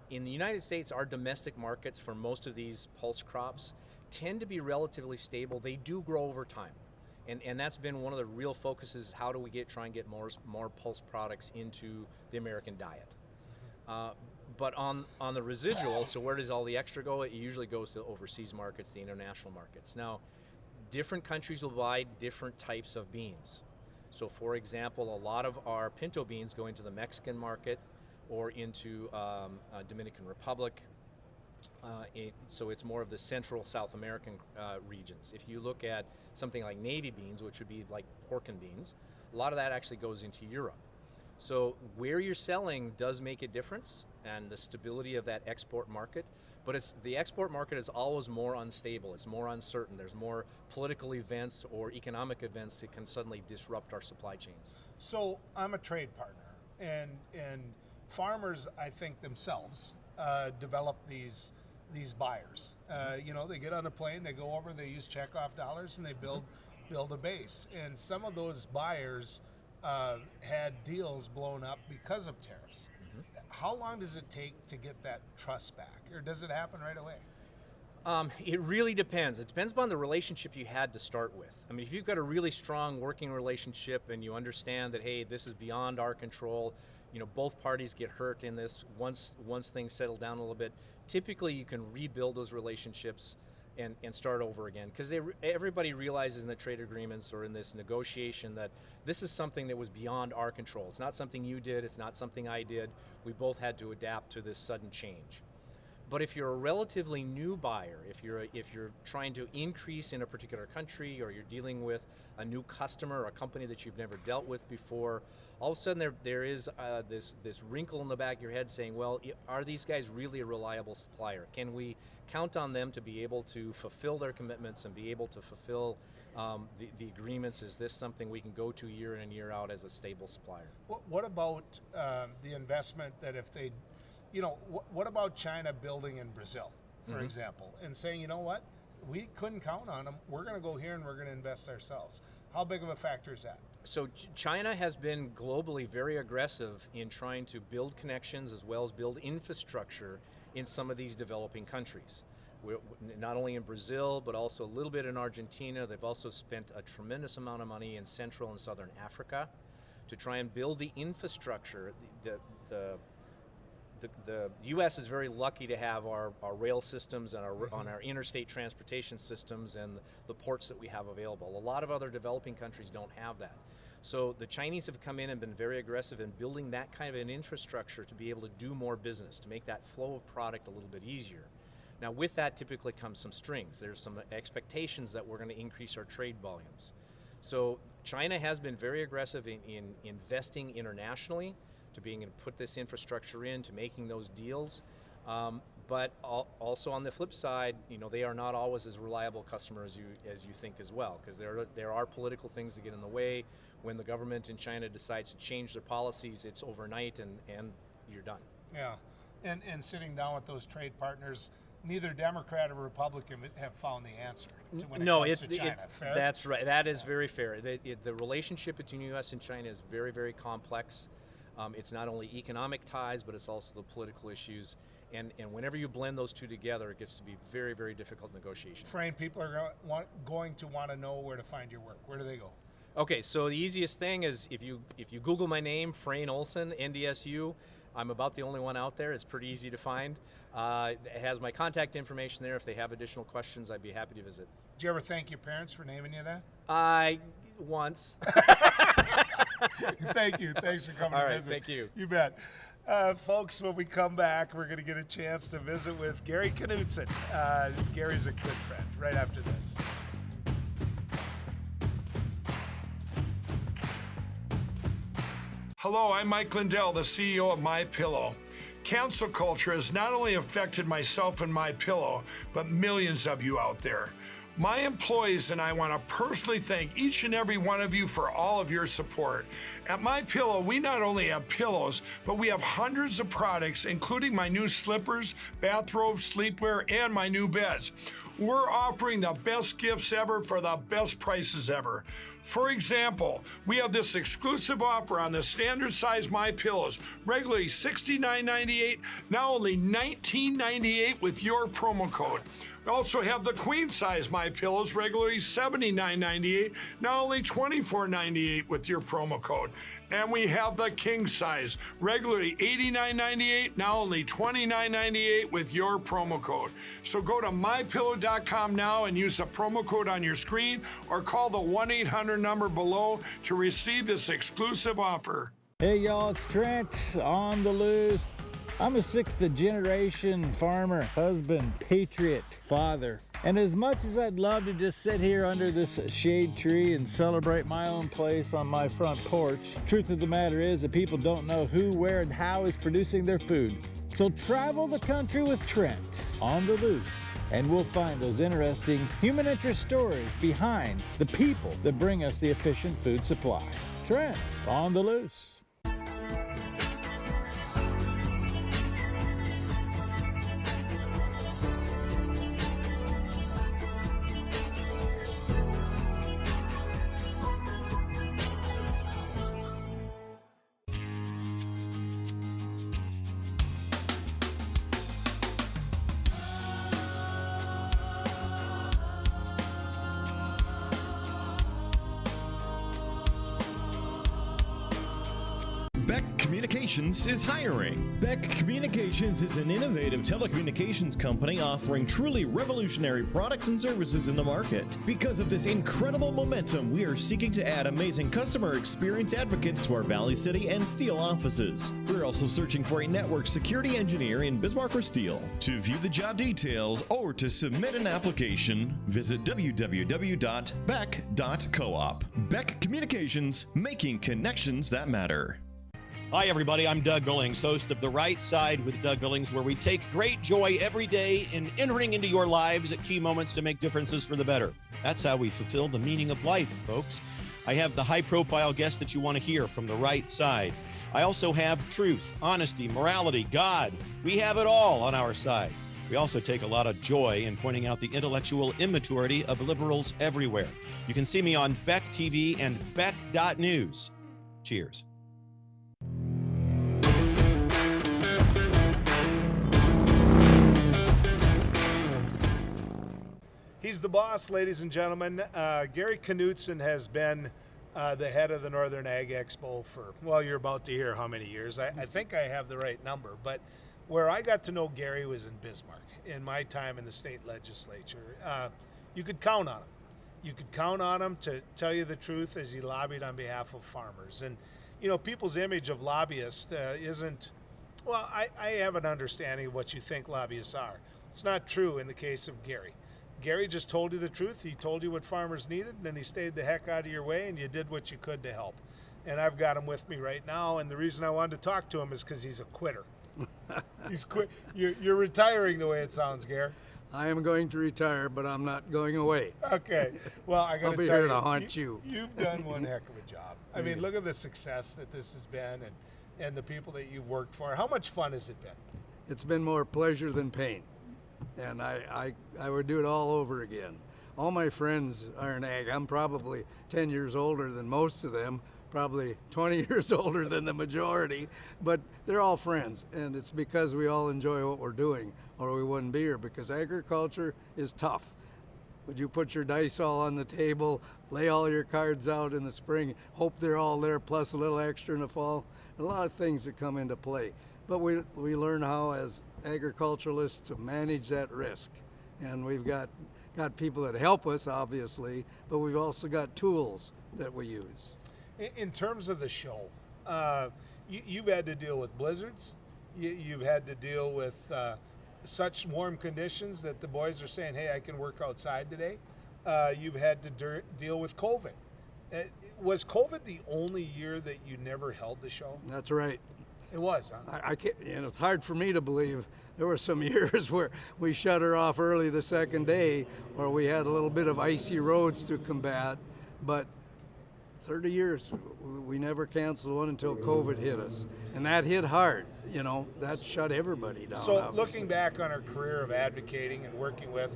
Speaker 2: In the United States, our domestic markets for most of these pulse crops tend to be relatively stable. They do grow over time. And that's been one of the real focuses, how do we try and get more pulse products into the American diet. But on the residual, so where does all the extra go? It usually goes to the overseas markets, the international markets. Now, different countries will buy different types of beans. So for example, a lot of our pinto beans go into the Mexican market or into Dominican Republic. So it's more of the Central South American regions. If you look at something like navy beans, which would be like pork and beans, a lot of that actually goes into Europe. So where you're selling does make a difference, and the stability of that export market, but the export market is always more unstable, it's more uncertain, there's more political events or economic events that can suddenly disrupt our supply chains.
Speaker 1: So I'm a trade partner, and farmers, I think themselves, develop these buyers. You know, they get on a plane, they go over, they use checkoff dollars, and they build a base. And some of those buyers had deals blown up because of tariffs. how long does it take to get that trust back, or does it happen right away?
Speaker 2: It really depends. It depends upon the relationship you had to start with. I mean, if you've got a really strong working relationship and you understand that, hey, this is beyond our control, you know, both parties get hurt in this, once things settle down a little bit, typically you can rebuild those relationships and start over again, because everybody realizes in the trade agreements or in this negotiation that this is something that was beyond our control. It's not something you did, it's not something I did. We both had to adapt to this sudden change. But if you're a relatively new buyer, if you're trying to increase in a particular country, or you're dealing with a new customer or a company that you've never dealt with before, all of a sudden there is this wrinkle in the back of your head saying, well, are these guys really a reliable supplier? Can we count on them to be able to fulfill their commitments and be able to fulfill the agreements? Is this something we can go to year in and year out as a stable supplier?
Speaker 1: What about the investment that if they, you know, what about China building in Brazil, for example, and saying, you know what, we couldn't count on them, we're going to go here and we're going to invest ourselves. How big of a factor is that?
Speaker 2: So China has been globally very aggressive in trying to build connections as well as build infrastructure in some of these developing countries. Not only in Brazil, but also a little bit in Argentina. They've also spent a tremendous amount of money in Central and Southern Africa to try and build the infrastructure. The U.S. is very lucky to have our rail systems and on our interstate transportation systems and the ports that we have available. A lot of other developing countries don't have that. So the Chinese have come in and been very aggressive in building that kind of an infrastructure to be able to do more business, to make that flow of product a little bit easier. Now with that typically comes some strings. There's some expectations that we're going to increase our trade volumes. So China has been very aggressive in investing internationally, to being able to put this infrastructure in, to making those deals. But also on the flip side, you know, they are not always as reliable customers as you think as well, because there are political things that get in the way. When the government in China decides to change their policies, it's overnight and you're done.
Speaker 1: Yeah, and sitting down with those trade partners, neither Democrat or Republican have found the answer to when it comes to China. Fair?
Speaker 2: That's right. That is very fair. The relationship between the U.S. and China is very, very complex. It's not only economic ties, but it's also the political issues. And whenever you blend those two together, it gets to be very, very difficult negotiation.
Speaker 1: Frayne, people are going to want to know where to find your work. Where do they go?
Speaker 2: Okay, so the easiest thing is if you Google my name, Frayne Olson, NDSU, I'm about the only one out there. It's pretty easy to find. It has my contact information there. If they have additional questions, I'd be happy to visit.
Speaker 1: Did you ever thank your parents for naming you that?
Speaker 2: Once.
Speaker 1: Thank you. Thanks for coming to visit.
Speaker 2: Thank you.
Speaker 1: You bet. Folks, when we come back, we're going to get a chance to visit with Gary Knudsen. Gary's a good friend, right after this.
Speaker 10: Hello, I'm Mike Lindell, the CEO of MyPillow. Cancel culture has not only affected myself and MyPillow, but millions of you out there. My employees and I want to personally thank each and every one of you for all of your support. At MyPillow, we not only have pillows, but we have hundreds of products, including my new slippers, bathrobes, sleepwear, and my new beds. We're offering the best gifts ever for the best prices ever. For example, we have this exclusive offer on the standard size MyPillows, regularly $69.98, now only $19.98 with your promo code. We also have the queen size MyPillows, regularly $79.98, now only $24.98 with your promo code. And we have the king size, regularly $89.98, now only $29.98 with your promo code. So go to mypillow.com now and use the promo code on your screen, or call the 1-800 number below to receive this exclusive offer.
Speaker 3: Hey y'all, it's Trent on the loose. I'm a 6th generation farmer, husband, patriot, father. And as much as I'd love to just sit here under this shade tree and celebrate my own place on my front porch, truth of the matter is that people don't know who, where, and how is producing their food. So travel the country with Trent on the loose, and we'll find those interesting human interest stories behind the people that bring us the efficient food supply. Trent on the loose.
Speaker 11: Communications is hiring. Beck Communications is an innovative telecommunications company offering truly revolutionary products and services in the market. Because of this incredible momentum, we are seeking to add amazing customer experience advocates to our Valley City and Steel offices. We're also searching for a network security engineer in Bismarck or Steel. To view the job details or to submit an application, visit www.beck.coop. Beck Communications, making connections that matter.
Speaker 4: Hi, everybody. I'm Doug Billings, host of The Right Side with Doug Billings, where we take great joy every day in entering into your lives at key moments to make differences for the better. That's how we fulfill the meaning of life, folks. I have the high-profile guests that you want to hear from The Right Side. I also have truth, honesty, morality, God. We have it all on our side. We also take a lot of joy in pointing out the intellectual immaturity of liberals everywhere. You can see me on Beck TV and Beck.News. Cheers.
Speaker 1: He's the boss, ladies and gentlemen. Gary Knutson has been the head of the Northern Ag Expo for, well, you're about to hear how many years. I think I have the right number, but where I got to know Gary was in Bismarck, in my time in the state legislature. You could count on him. You could count on him to tell you the truth as he lobbied on behalf of farmers. And, you know, people's image of lobbyists isn't, well, I have an understanding of what you think lobbyists are. It's not true in the case of Gary. Gary just told you the truth. He told you what farmers needed, and then he stayed the heck out of your way, and you did what you could to help. And I've got him with me right now, and the reason I wanted to talk to him is because he's a quitter. He's quit. You're retiring the way it sounds, Gary.
Speaker 20: I am going to retire, but I'm not going away.
Speaker 1: Okay. Well, I got to tell you.
Speaker 20: I'll be here to haunt you.
Speaker 1: You've done one heck of a job. I mean, look at the success that this has been and the people that you've worked for. How much fun has it been?
Speaker 20: It's been more pleasure than pain. And I would do it all over again. All my friends are in ag. I'm probably 10 years older than most of them, probably 20 years older than the majority, but they're all friends. And it's because we all enjoy what we're doing, or we wouldn't be here, because agriculture is tough. Would you put your dice all on the table, lay all your cards out in the spring, hope they're all there, plus a little extra in the fall? A lot of things that come into play. But we learn how, as agriculturalists, to manage that risk. And we've got people that help us, obviously, but we've also got tools that we use.
Speaker 1: In terms of the show, you've had to deal with blizzards. You've had to deal with such warm conditions that the boys are saying, hey, I can work outside today. You've had to deal with COVID. Was COVID the only year that you never held the show?
Speaker 20: That's right.
Speaker 1: It was, huh?
Speaker 20: I can't, it's hard for me to believe. There were some years where we shut her off early the second day, or we had a little bit of icy roads to combat. But 30 years, we never canceled one until COVID hit us. And that hit hard, you know, that shut everybody down.
Speaker 1: So
Speaker 20: obviously.
Speaker 1: Looking back on our career of advocating and working with,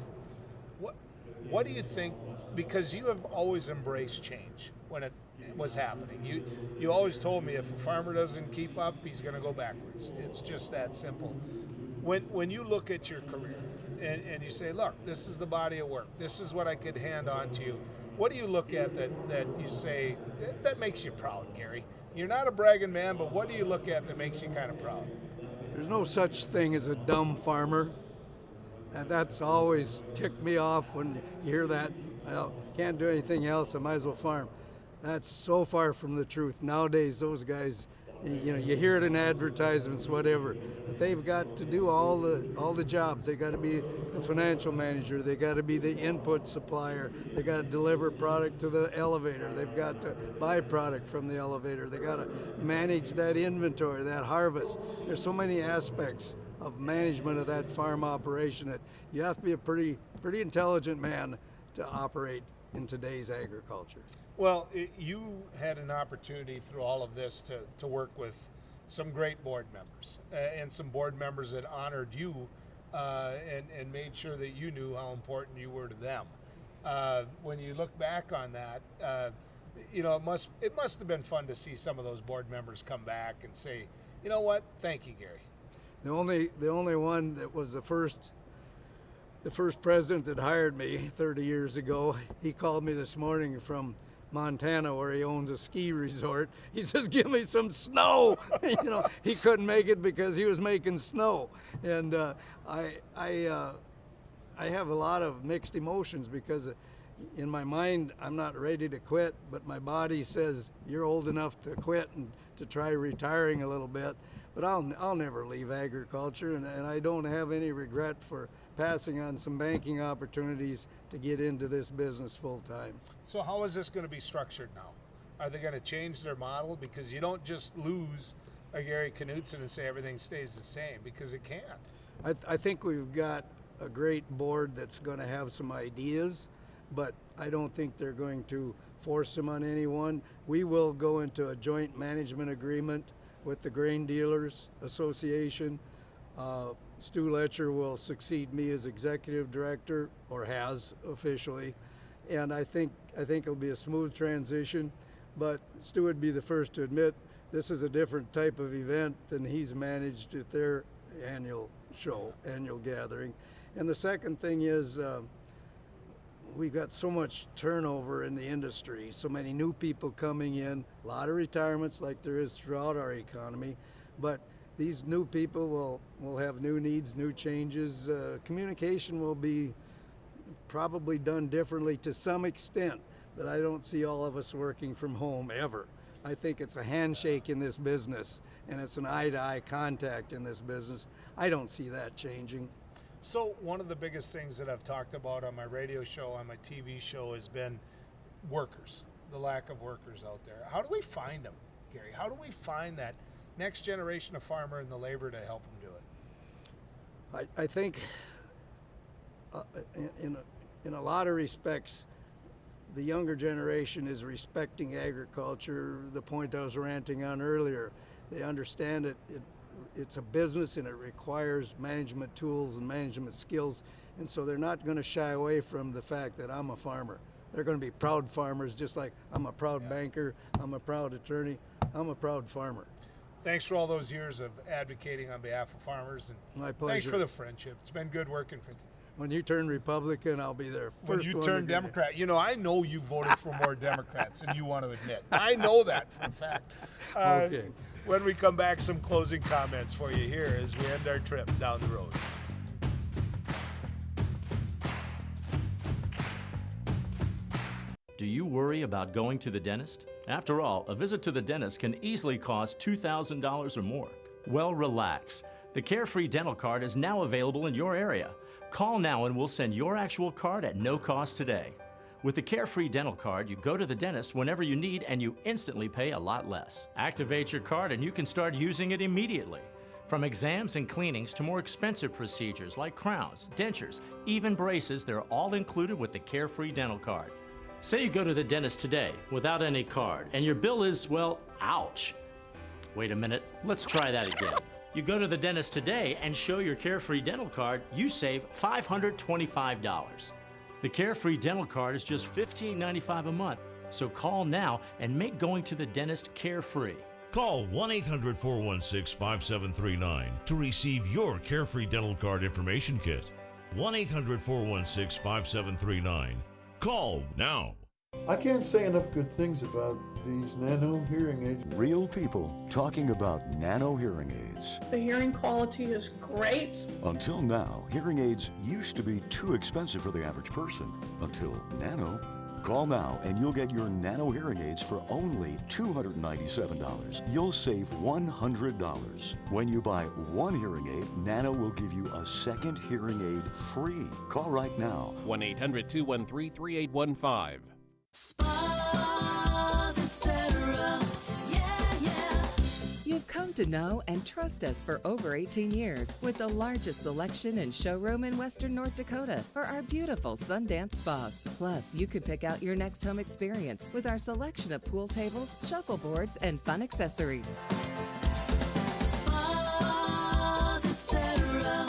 Speaker 1: what do you think, because you have always embraced change when it was happening. You always told me if a farmer doesn't keep up, he's going to go backwards. It's just that simple. When you look at your career and you say, look, this is the body of work, this is what I could hand on to you, what do you look at that you say, that makes you proud, Gary? You're not a bragging man, but what do you look at that makes you kind of proud?
Speaker 20: There's no such thing as a dumb farmer. And that's always ticked me off when you hear that. Well, can't do anything else, I might as well farm. That's so far from the truth. Nowadays, those guys, you know, you hear it in advertisements, whatever, but they've got to do all the jobs. They got to be the financial manager. They got to be the input supplier. They got to deliver product to the elevator. They've got to buy product from the elevator. They got to manage that inventory, that harvest. There's so many aspects of management of that farm operation that you have to be a pretty intelligent man to operate in today's agriculture.
Speaker 1: Well, you had an opportunity through all of this to work with some great board members and some board members that honored you and made sure that you knew how important you were to them. When you look back on that, you know, it must have been fun to see some of those board members come back and say, you know what, thank you, Gary.
Speaker 20: The only one that was the first president that hired me 30 years ago, he called me this morning from Montana, where he owns a ski resort. He says, "Give me some snow." You know, he couldn't make it because he was making snow. And I have a lot of mixed emotions because in my mind, I'm not ready to quit, but my body says, "You're old enough to quit and to try retiring a little bit." But I'll never leave agriculture, and I don't have any regret for passing on some banking opportunities to get into this business full time.
Speaker 1: So how is this going to be structured now? Are they going to change their model? Because you don't just lose a Gary Knutson and say everything stays the same, because it can't.
Speaker 20: I think we've got a great board that's going to have some ideas, but I don't think they're going to force them on anyone. We will go into a joint management agreement with the Grain Dealers Association. Stu Letcher will succeed me as executive director, or has officially, and I think it'll be a smooth transition. But Stu would be the first to admit this is a different type of event than he's managed at their annual show, annual gathering. And the second thing is we've got so much turnover in the industry, so many new people coming in, a lot of retirements like there is throughout our economy, but these new people will have new needs, new changes. Communication will be probably done differently to some extent, but I don't see all of us working from home ever. I think it's a handshake in this business, and it's an eye-to-eye contact in this business. I don't see that changing.
Speaker 1: So one of the biggest things that I've talked about on my radio show, on my TV show, has been workers, the lack of workers out there. How do we find them, Gary? How do we find that next generation of farmer and the labor to help them do it?
Speaker 20: I think in a lot of respects, the younger generation is respecting agriculture, the point I was ranting on earlier. They understand it's a business and it requires management tools and management skills, and so they're not going to shy away from the fact that I'm a farmer. They're going to be proud farmers, just like I'm a proud banker, I'm a proud attorney, I'm a proud farmer.
Speaker 1: Thanks for all those years of advocating on behalf of farmers, and
Speaker 20: my pleasure.
Speaker 1: Thanks for the friendship. It's been good working with you.
Speaker 20: When you turn Republican, I'll be there first.
Speaker 1: When you turn Democrat, you know, I know you voted for more Democrats than you want to admit. I know that for a fact.
Speaker 20: Okay.
Speaker 1: When we come back, some closing comments for you here as we end our trip down the road.
Speaker 5: Do you worry about going to the dentist? After all, a visit to the dentist can easily cost $2,000 or more. Well, relax. The Carefree dental card is now available in your area. Call now and we'll send your actual card at no cost today. With the Carefree dental card, you go to the dentist whenever you need and you instantly pay a lot less. Activate your card and you can start using it immediately. From exams and cleanings to more expensive procedures like crowns, dentures, even braces, they're all included with the Carefree dental card. Say you go to the dentist today without any card and your bill is, well, ouch. Wait a minute, let's try that again. You go to the dentist today and show your Carefree dental card, you save $525. The Carefree dental card is just $15.95 a month, so call now and make going to the dentist carefree.
Speaker 6: Call 1-800-416-5739 to receive your Carefree dental card information kit. 1-800-416-5739. Call now.
Speaker 23: I can't say enough good things about these nano hearing aids.
Speaker 16: Real people talking about nano hearing aids.
Speaker 24: The hearing quality is great.
Speaker 16: Until now, hearing aids used to be too expensive for the average person. Until nano. Call now and you'll get your nano hearing aids for only $297. You'll save $100. When you buy one hearing aid, Nano will give you a second hearing aid free. Call right now.
Speaker 25: 1-800-213-3815.
Speaker 26: Spas, etc. Yeah.
Speaker 27: You've come to know and trust us for over 18 years with the largest selection and showroom in Western North Dakota for our beautiful Sundance spas. Plus, you could pick out your next home experience with our selection of pool tables, shuffleboards, and fun accessories.
Speaker 26: Spas, etc.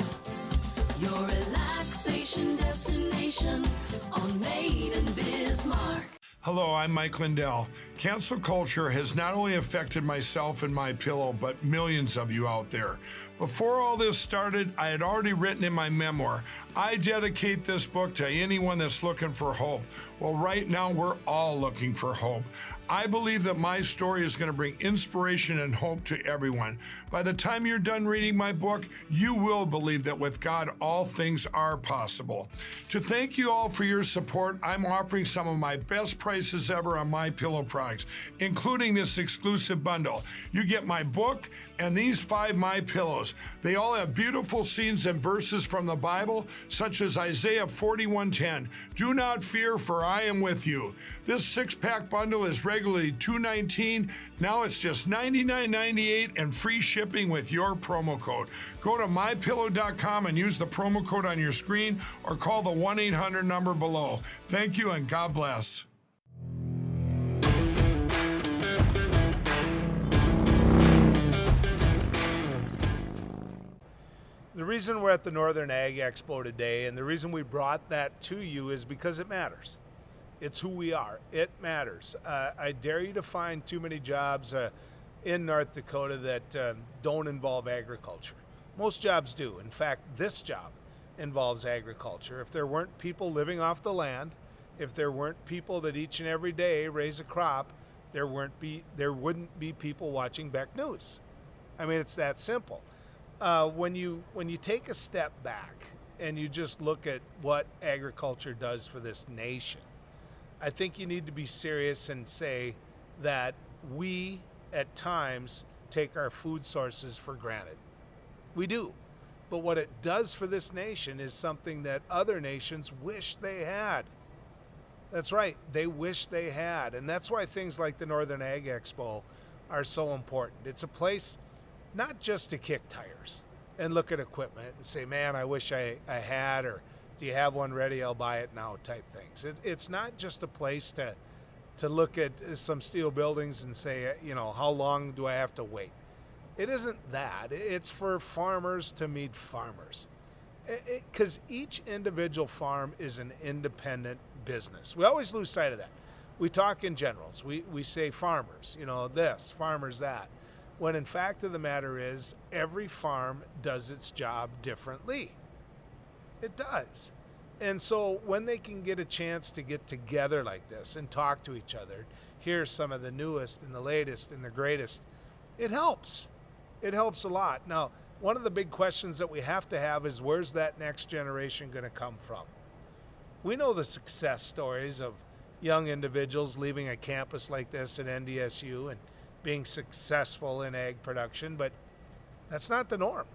Speaker 26: Your relaxation destination on Main and Bismarck.
Speaker 10: Hello, I'm Mike Lindell. Cancel culture has not only affected myself and my pillow, but millions of you out there. Before all this started, I had already written in my memoir, I dedicate this book to anyone that's looking for hope. Well, right now, we're all looking for hope. I believe that my story is going to bring inspiration and hope to everyone. By the time you're done reading my book, you will believe that with God, all things are possible. To thank you all for your support, I'm offering some of my best prices ever on MyPillow products, including this exclusive bundle. You get my book and these 5 MyPillows. They all have beautiful scenes and verses from the Bible, such as Isaiah 41:10. Do not fear, for I am with you. This 6-pack bundle is regularly $219. Now it's just $99.98 and free shipping with your promo code. Go to mypillow.com and use the promo code on your screen or call the 1-800 number below. Thank you and God bless.
Speaker 1: The reason we're at the Northern Ag Expo today, and the reason we brought that to you, is because it matters. It's who we are. It matters. I dare you to find too many jobs in North Dakota that don't involve agriculture. Most jobs do. In fact, this job involves agriculture. If there weren't people living off the land, if there weren't people that each and every day raise a crop, there wouldn't be people watching Beck News. I mean, it's that simple. When you take a step back and you just look at what agriculture does for this nation, I think you need to be serious and say that we, at times, take our food sources for granted. We do. But what it does for this nation is something that other nations wish they had. That's right, they wish they had. And that's why things like the Northern Ag Expo are so important. It's a place not just to kick tires and look at equipment and say, man, I wish I had, or do you have one ready? I'll buy it now type things. It's not just a place to look at some steel buildings and say, you know, how long do I have to wait? It isn't that. It's for farmers to meet farmers. Because each individual farm is an independent business. We always lose sight of that. We talk in generals. We say farmers, you know, this, farmers that. When in fact of the matter is, every farm does its job differently. It does. And so when they can get a chance to get together like this and talk to each other, hear some of the newest and the latest and the greatest, it helps. It helps a lot. Now, one of the big questions that we have to have is, where's that next generation going to come from? We know the success stories of young individuals leaving a campus like this at NDSU and being successful in ag production, but that's not the norm.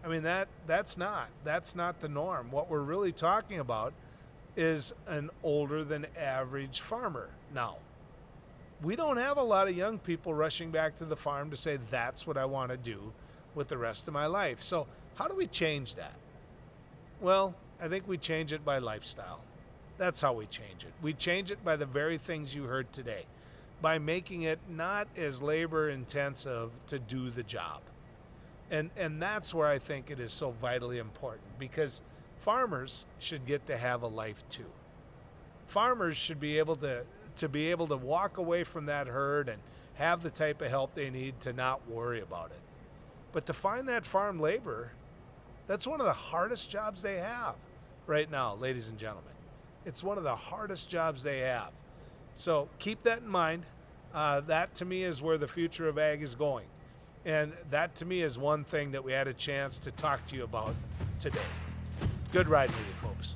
Speaker 1: I mean, that's not the norm. What we're really talking about is an older than average farmer now. We don't have a lot of young people rushing back to the farm to say, that's what I want to do with the rest of my life. So how do we change that? Well, I think we change it by lifestyle. That's how we change it. We change it by the very things you heard today, by making it not as labor intensive to do the job. And that's where I think it is so vitally important, because farmers should get to have a life too. Farmers should be able to walk away from that herd and have the type of help they need to not worry about it. But to find that farm labor, that's one of the hardest jobs they have right now, ladies and gentlemen. It's one of the hardest jobs they have. So keep that in mind. That to me is where the future of ag is going. And that to me is one thing that we had a chance to talk to you about today. Good riding with you, folks.